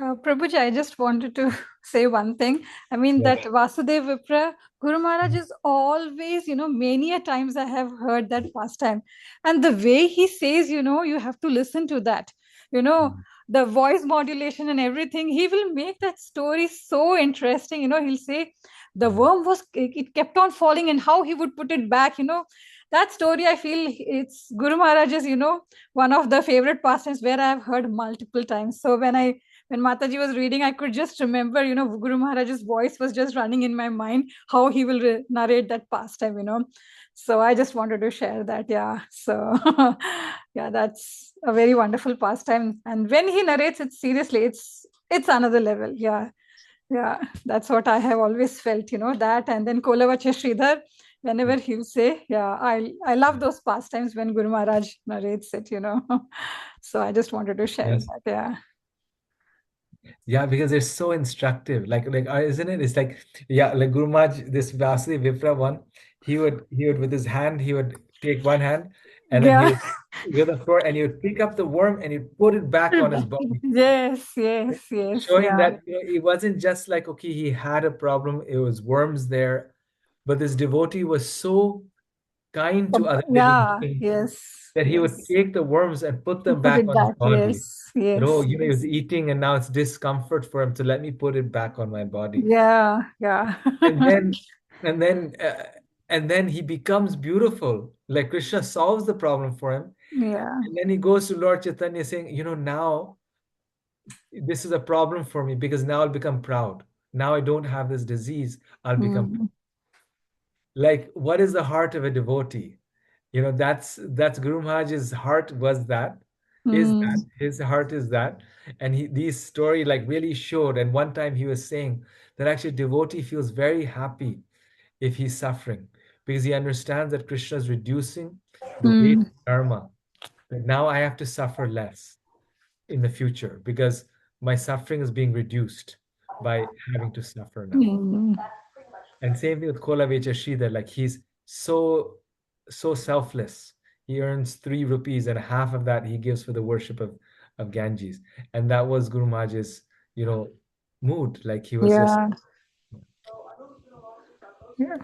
Prabhuji, I just wanted to say one thing. I mean, Yes. that Vasudev Vipra, Guru Maharaj is always, many a times I have heard that pastime. And the way he says, you have to listen to that. You know, the voice modulation and everything, he will make that story so interesting. He'll say the worm it kept on falling and how he would put it back. That story, I feel it's Guru Maharaj's, one of the favorite pastimes where I have heard multiple times. So when Mataji was reading, I could just remember, Guru Maharaj's voice was just running in my mind, how he will narrate that pastime. So I just wanted to share that. Yeah. So, yeah, that's a very wonderful pastime. And when he narrates it seriously, it's another level. Yeah. Yeah. That's what I have always felt, that. And then Kolavacha Sridhar, whenever he'll say, yeah, I love those pastimes when Guru Maharaj narrates it. So I just wanted to share Yes. that. Yeah. Yeah, because they're so instructive. Isn't it? It's like, yeah, like Guru Maharaj, this Vasudeva Vipra one, he would with his hand, he would take one hand and then he Yeah. would go to the floor and he would pick up the worm and he'd put it back on his body, Yes, yes, yes, showing yeah. that it wasn't just like, okay, he had a problem, it was worms there, but this devotee was so kind to other living Yeah, beings yes, that he would yes. take the worms and put them Put back it on his back. body. Yes, yes, He was yes. eating and now it's discomfort for him, to let me put it back on my body. Yeah, yeah. And then, and then, uh, and then he becomes beautiful. Like Krishna solves the problem for him. Yeah. And then he goes to Lord Chaitanya saying, now this is a problem for me because now I'll become proud. Now I don't have this disease. I'll become Mm, like, what is the heart of a devotee? That's Guru Maharaj's heart was that, is that mm, his heart is that. And these story like really showed. And one time he was saying that actually devotee feels very happy if he's suffering because he understands that Krishna is reducing the weight mm, of karma. That now I have to suffer less in the future because my suffering is being reduced by having to suffer now. mm. And same thing with Kola Vechashida, like he's so selfless. He earns 3 rupees and half of that he gives for the worship of Ganges. And that was Guru Maharaj's, mood. Like he was just Yeah,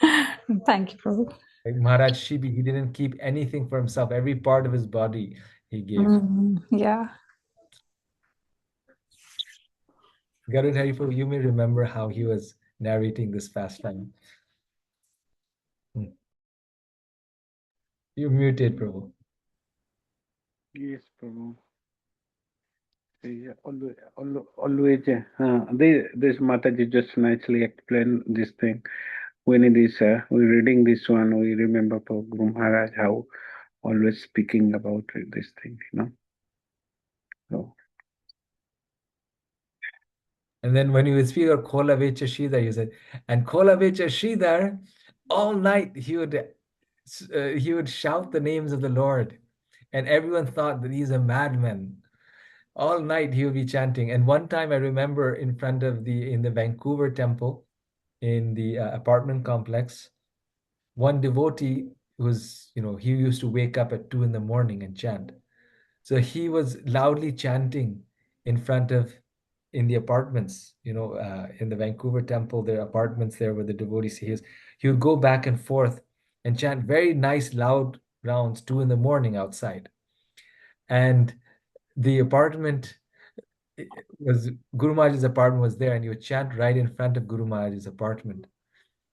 yeah. Thank you, Prabhu. like Maharaj Shibi, he didn't keep anything for himself. Every part of his body he gave. Yeah. Garud Harifu, you may remember how he was narrating this pastime. Hmm. You muted, Prabhu. Yes, Prabhu. Yeah, always. This Mataji just nicely explained this thing. When it is we reading this one, we remember Guru Maharaj how always speaking about this thing. So And then when he would speak of Kola Vecha Sridhar, he said, and Kola Vecha Sridhar, all night he would shout the names of the Lord. And everyone thought that he's a madman. All night he would be chanting. And one time I remember in the Vancouver temple, in the apartment complex, one devotee he used to wake up at 2 in the morning and chant. So he was loudly chanting in front of in the apartments, in the Vancouver temple, there are apartments there where the devotees he would go back and forth and chant very nice, loud rounds 2 in the morning outside. And the apartment was Guru Maharaj's apartment was there, and he would chant right in front of Guru Maharaj's apartment.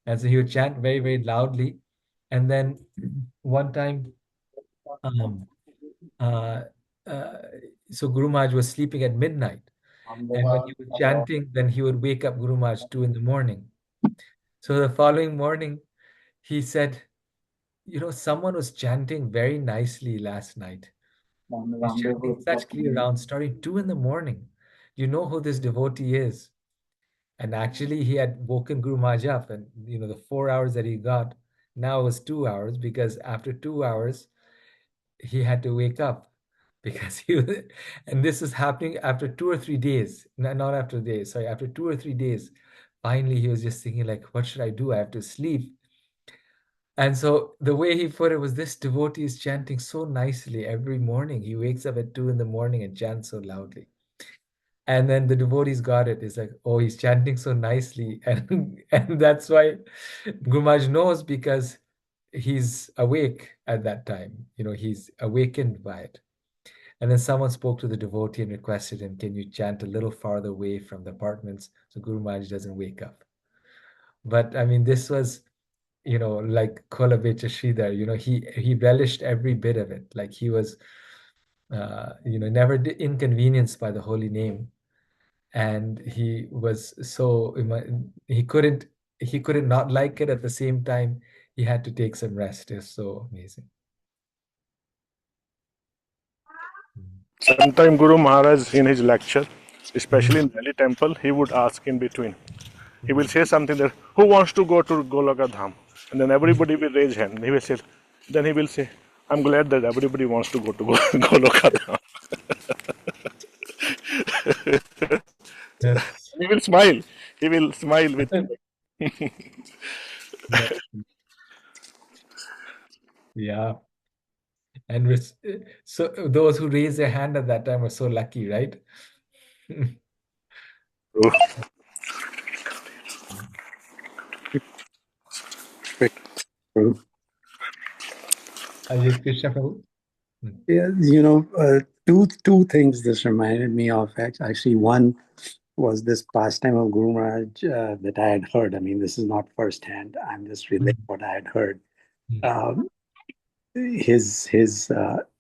And so he would chant very, very loudly. And then one time, um, uh, uh, so Guru Maharaj was sleeping at midnight. And when he was chanting, then he would wake up Guru Maharaj 2 in the morning. So the following morning, he said, someone was chanting very nicely last night. He's chanting such clear rounds starting 2 in the morning. You know who this devotee is. And actually, he had woken Guru Maharaj up, and the 4 hours that he got now was 2 hours, because after 2 hours, he had to wake up because and this is happening after 2 or 3 days, not after days, sorry, after 2 or 3 days. Finally, he was just thinking, like, what should I do? I have to sleep. And so the way he put it was, this devotee is chanting so nicely every morning. He wakes up at 2 in the morning and chants so loudly. And then the devotees got it. It's like, oh, he's chanting so nicely. And that's why Guru Maharaj knows, because he's awake at that time. He's awakened by it. And then someone spoke to the devotee and requested him, can you chant a little farther away from the apartments so Guru Maharaj doesn't wake up? But I mean, this was, like Kolabecha Sridhar, he relished every bit of it. Like he was, never inconvenienced by the holy name. And he was so, he couldn't not like it. At the same time, he had to take some rest. It's so amazing. Sometime Guru Maharaj in his lecture, especially in Delhi temple, he would ask in between. He will say something that, who wants to go to Goloka Dham? And then everybody will raise hand. He will say, then he will say, I'm glad that everybody wants to go to Goloka Dham. Yes. He will smile. He will smile with Yeah. And so those who raised their hand at that time were so lucky, right? Hare Krishna, Prabhu. Yeah, two things this reminded me of. Actually, one was this pastime of Guru Maharaj that I had heard. I mean, this is not firsthand. I'm just relating what I had heard. His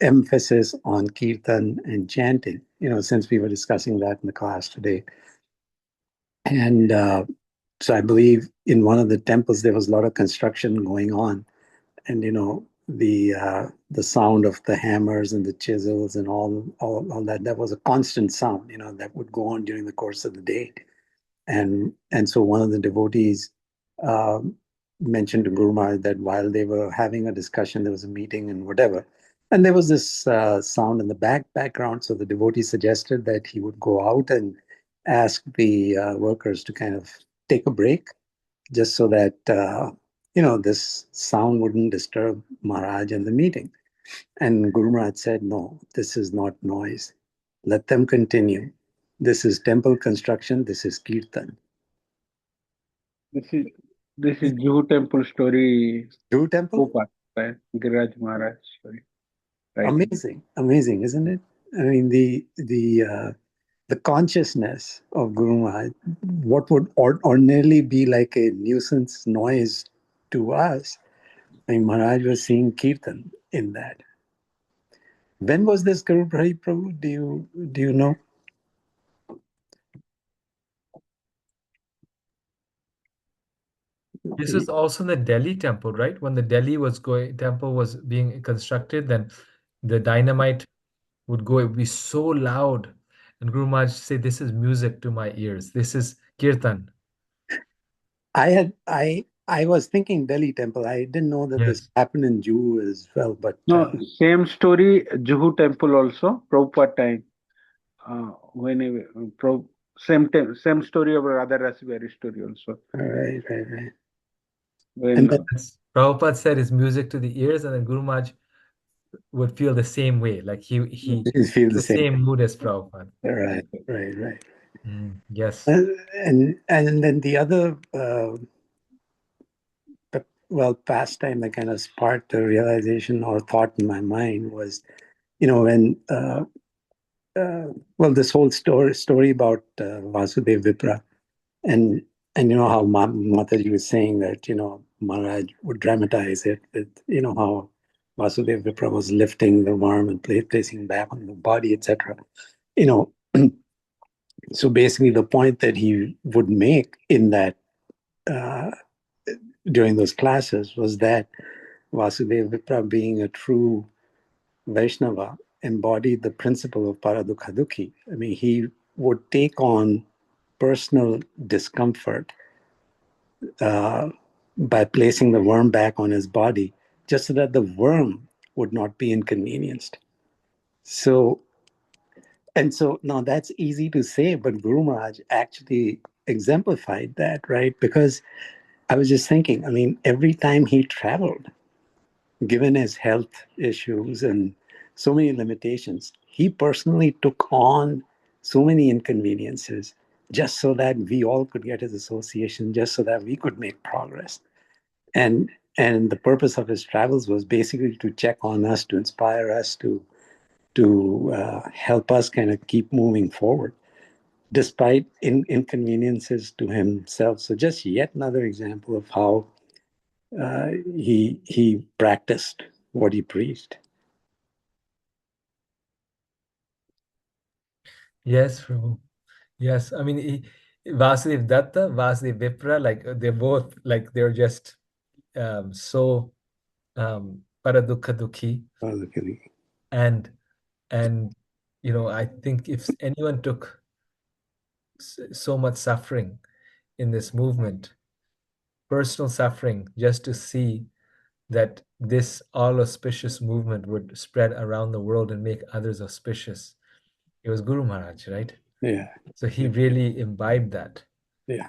emphasis on kirtan and chanting. Since we were discussing that in the class today, and so I believe in one of the temples there was a lot of construction going on, and the sound of the hammers and the chisels and all that was a constant sound, that would go on during the course of the day. And so one of the devotees mentioned to Guru Maharaj that while they were having a discussion, there was a meeting and whatever, and there was this sound in the background. So the devotee suggested that he would go out and ask the workers to kind of take a break, just so that this sound wouldn't disturb Maharaj and the meeting. And Guru Maharaj said, no, this is not noise. Let them continue. This is temple construction. This is kirtan. This is Juhu temple story. Juhu temple? Right? Giraj Maharaj story. Right. Amazing, isn't it? I mean, the consciousness of Guru Maharaj, what would ordinarily be like a nuisance noise to us, I mean, Maharaj was seeing kirtan in that. When was this, Guru Bhai Prabhu? Do you know? This is also in the Delhi temple, right? When the Delhi temple was being constructed, then the dynamite would go, it would be so loud. And Guru Maharaj said, this is music to my ears. This is kirtan. I was thinking Delhi temple. I didn't know that this happened in Juhu as well. But no, same story, Juhu temple also, Prabhupada time. Same story of Radha Rasibari story also. Right. And then Prabhupada said it's music to the ears, and then Guru Maharaj would feel the same way. Like he feel the same mood as Prabhupada. Right. Yes. And then the other pastime that kind of sparked the realization or thought in my mind was, when this whole story about Vasudev Vipra, and how Mataji was saying that Maharaj would dramatize it with how Vasudev Vipra was lifting the worm and placing back on the body, etc. You know, so basically the point that he would make in that during those classes was that Vasudev Vipra, being a true Vaishnava, embodied the principle of Paradukha Dukhi. I mean, he would take on personal discomfort by placing the worm back on his body, just so that the worm would not be inconvenienced. So now that's easy to say, but Guru Maharaj actually exemplified that, right? Because I was just thinking, I mean, every time he traveled, given his health issues and so many limitations, he personally took on so many inconveniences just so that we all could get his association, just so that we could make progress. And the purpose of his travels was basically to check on us, to inspire us, to help us kind of keep moving forward, despite inconveniences to himself. So just yet another example of how he practiced what he preached. Yes, Prabhu. Yes, I mean, Vasudev Datta, Vasudev Vipra, like they're both like they're just so paradukha dukhi, and I think if anyone took so much suffering in this movement, personal suffering, just to see that this all auspicious movement would spread around the world and make others auspicious, it was Guru Maharaj, right? Yeah. So he really imbibed that. Yeah.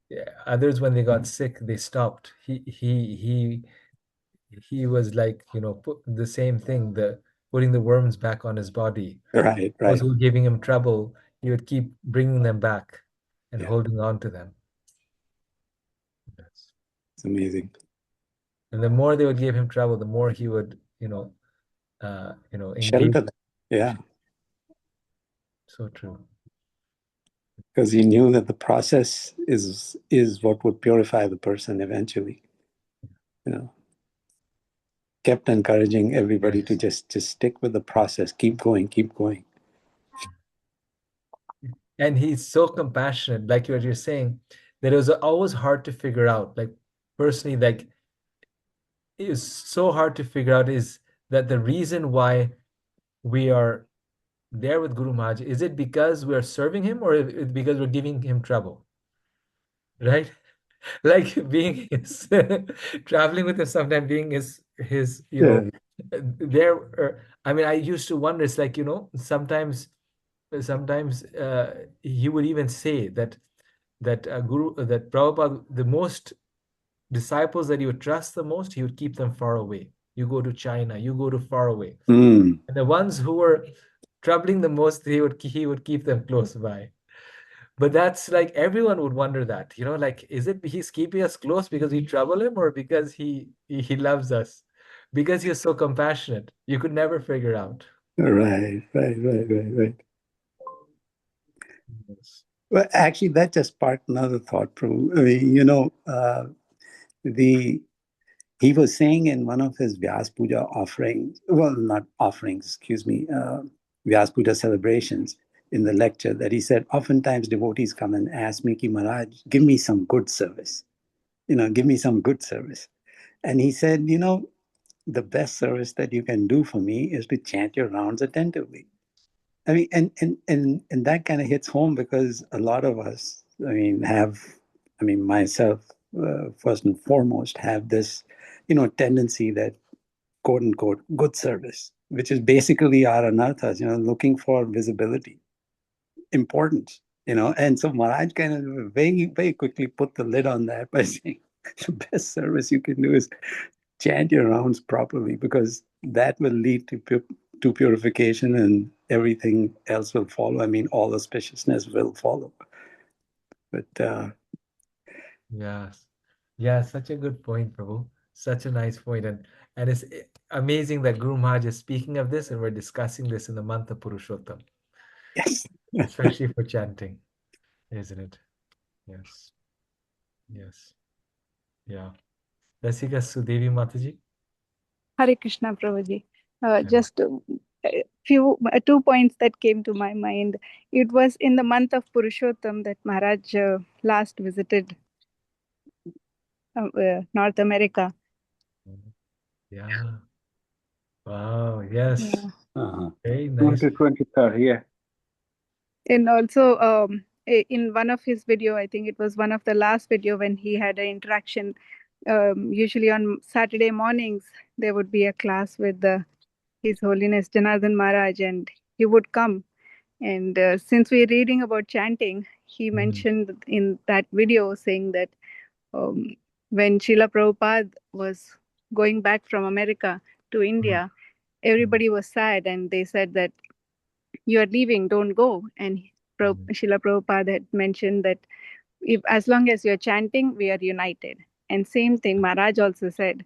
Yeah. Others, when they got sick, they stopped. He was like, put the same thing, the putting the worms back on his body. Right. Those who were giving him trouble, he would keep bringing them back and holding on to them. Yes. It's amazing. And the more they would give him trouble, the more he would, engage. Shelter them. Yeah. So true. Because he knew that the process is what would purify the person eventually. Kept encouraging everybody to just stick with the process, keep going. And he's so compassionate, like what you're saying, that it was always hard to figure out. Like personally, like it was so hard to figure out is that the reason why we are there with Guru Maharaj, is it because we are serving him or is it because we're giving him trouble? Right? Like being his traveling with him sometime, being his there. I mean, I used to wonder, it's like, sometimes he would even say that Prabhupada, the most disciples that he would trust the most, he would keep them far away. You go to China, you go to far away. And the ones who were troubling the most, he would keep them close by. But that's like everyone would wonder that, like, is it he's keeping us close because we trouble him, or because he loves us? Because he is so compassionate. You could never figure out. Right. Yes. Well, actually, that just sparked another thought, Prabhu. I mean, he was saying in one of his Vyas Puja offerings, well, not offerings, excuse me, Vyas Puja celebrations, in the lecture, that he said, oftentimes devotees come and ask me, Ki Maharaj, give me some good service. Give me some good service. And he said, the best service that you can do for me is to chant your rounds attentively. I mean, and that kind of hits home, because a lot of us, myself, first and foremost, have this, tendency that, quote unquote, good service, which is basically our anarthas, looking for visibility, importance, and so Maharaj kind of very, very quickly put the lid on that by saying the best service you can do is chant your rounds properly, because that will lead to purification, and everything else will follow. I mean, all auspiciousness will follow. But yes, Yeah, such a good point, Prabhu. Such a nice point. And it's amazing that Guru Maharaj is speaking of this and we're discussing this in the month of Purushottam, Yes. especially for chanting, isn't it? Yes. Yes. Yeah. Rasika Sudevi Mataji. Hare Krishna, Prabhuji. Yeah. Just two points that came to my mind. It was in the month of Purushottam that Maharaj last visited North America. Yeah. Wow. Yes. Yeah. Very nice. 2023, yeah. And also in one of his video, I think it was one of the last video when he had an interaction. Usually on Saturday mornings, there would be a class with His Holiness Janardhan Maharaj, and he would come. And since we're reading about chanting, he mentioned in that video saying that when Srila Prabhupada was going back from America to India, everybody was sad and they said that you are leaving, don't go. And Srila Prabhupada had mentioned that if as long as you're chanting, we are united. And same thing, Maharaj also said,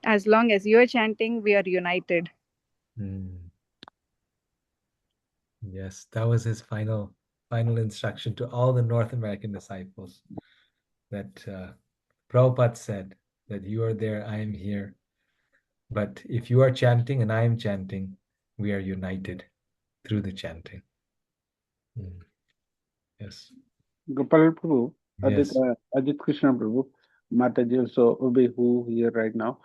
as long as you're chanting, we are united. Yes, that was his final instruction to all the North American disciples that Prabhupada said that you are there, I am here. But if you are chanting and I am chanting, we are united through the chanting. Yes. Gopal Prabhu, Yes. Ajit Krishna Prabhu, Mataji also obey who here right now.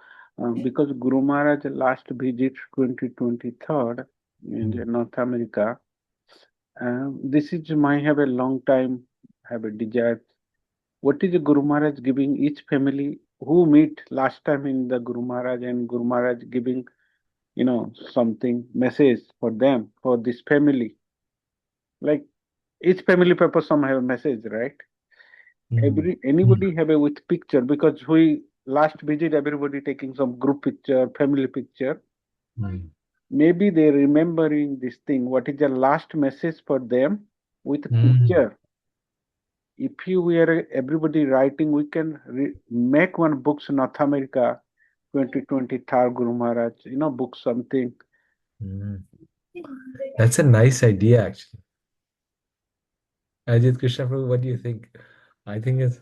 Because Guru Maharaj last visit 2023 in North America. This is might have a long time, have a desire. What is the Guru Maharaj giving each family who meet last time in the Guru Maharaj and Guru Maharaj giving, something message for them, for this family. Like each family paper some have a message, right? Anybody have a with picture because we last visit everybody taking some group picture, family picture. Maybe they remembering this thing. What is the last message for them with picture? If you were everybody writing, we can make one books in North America, 2020 Guru Maharaj. Book something. That's a nice idea, actually. Ajit Krishna Prabhu, what do you think? I think it's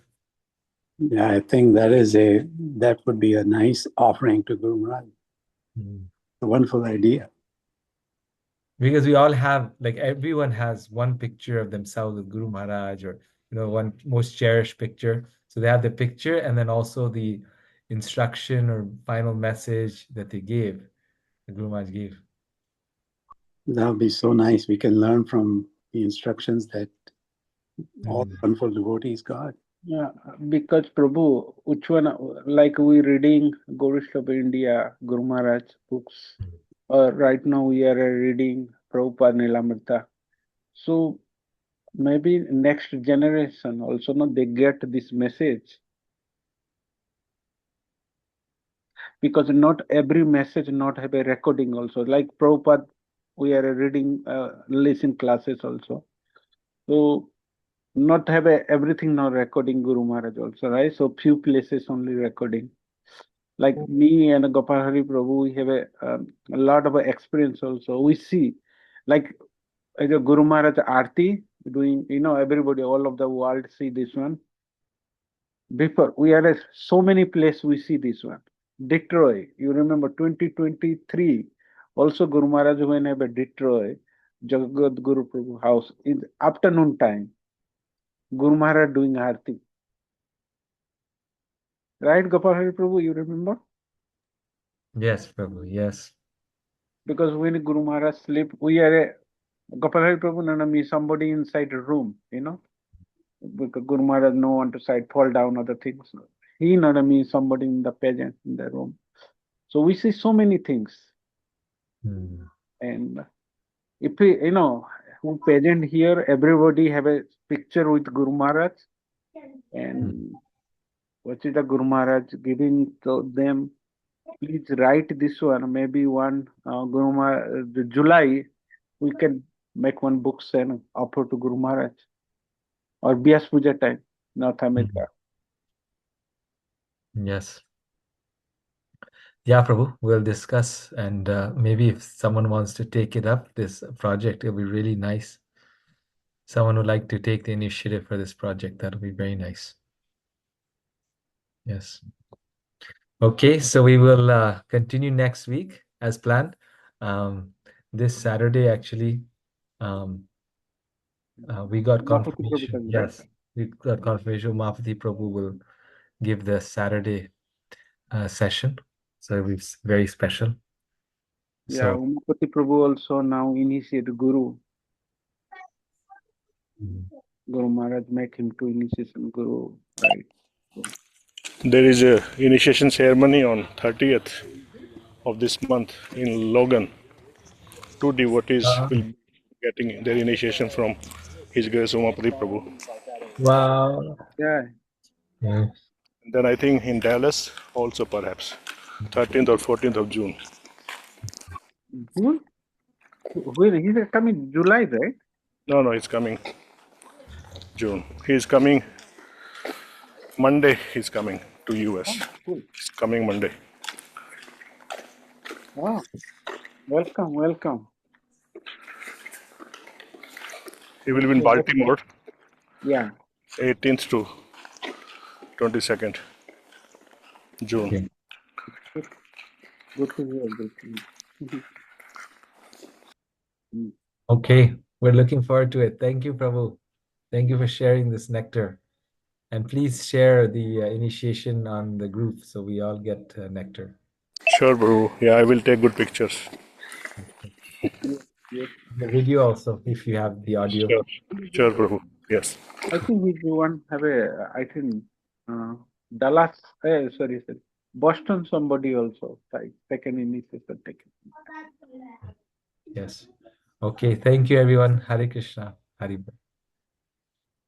Yeah, I think that would be a nice offering to Guru Maharaj. A wonderful idea. because we all have, like, everyone has one picture of themselves with Guru Maharaj, or one most cherished picture. So they have the picture and then also the instruction or final message that they gave, the Guru Maharaj gave. That would be so nice. We can learn from the instructions that all wonderful devotees got. Yeah, because Prabhu, which one, like we reading Gorish of India, Guru Maharaj books, right now we are reading Prabhupada Nilamrita. So maybe next generation also, they get this message. Because not every message not have a recording also. Like Prabhupada, we are reading, listen classes also. So not have everything not recording Guru Maharaj also, right? So few places only recording. Like me and Gopal Hari Prabhu, we have a lot of experience also. We see, like the Guru Maharaj Aarti doing, everybody, all of the world see this one. Before, we are at so many places we see this one. Detroit, you remember 2023, also Guru Maharaj went have a Detroit, Jagat Guru Prabhu house in the afternoon time. Guru Maharaj doing Aarti. Right, Gopal Hari Prabhu, you remember? Yes, Prabhu, yes. Because when Guru Maharaj sleep, we are Gopal Hari Prabhu, Nanami, somebody inside a room, because Guru Maharaj no one to side fall down other things. He Nanami, somebody in the pageant in the room. So we see so many things. And if we, who pageant here, everybody have a picture with Guru Maharaj. And what is the Guru Maharaj giving to them? Please write this one. Maybe one Guru Maharaj, July, we can make one book and offer to Guru Maharaj. Or Vyas Puja time, North America. Yes. Yeah, Prabhu, we'll discuss, and maybe if someone wants to take it up, this project, it'll be really nice. Someone would like to take the initiative for this project, that'll be very nice. Yes. Okay, so we will continue next week as planned. This Saturday, actually, we got Umapati Prabhu confirmation. coming, right? Yes, we got confirmation. Mahapati Prabhu will give the Saturday session, so it'll be very special. Yeah, So, Umapati Prabhu also now initiate Guru. Guru Maharaj make him to initiation Guru, right? So, There is a initiation ceremony on 30th of this month in Logan. Two devotees will be getting their initiation from His Grace Umapati Prabhu. wow. yeah. And then I think in Dallas also perhaps 13th or 14th of June. Who? When he's coming July, right? No, it's coming June. He's coming Monday. He's coming to US. Oh, cool. He's coming Monday. Wow. Welcome, welcome. He will be in Okay, that's Baltimore, yeah. 18th to 22nd June. Okay. Good to hear. Good to hear. Okay, we're looking forward to it. Thank you, Prabhu. Thank you for sharing this nectar. And please share the initiation on the group so we all get nectar. Sure, bro. Yeah, I will take good pictures. Yes. The video also, if you have the audio. Sure, bro. Yes. I think we one have I think Dallas, sorry, Boston somebody also, right? Second initiation taken. Yes. Okay, thank you everyone. Hare Krishna. Hari Bol.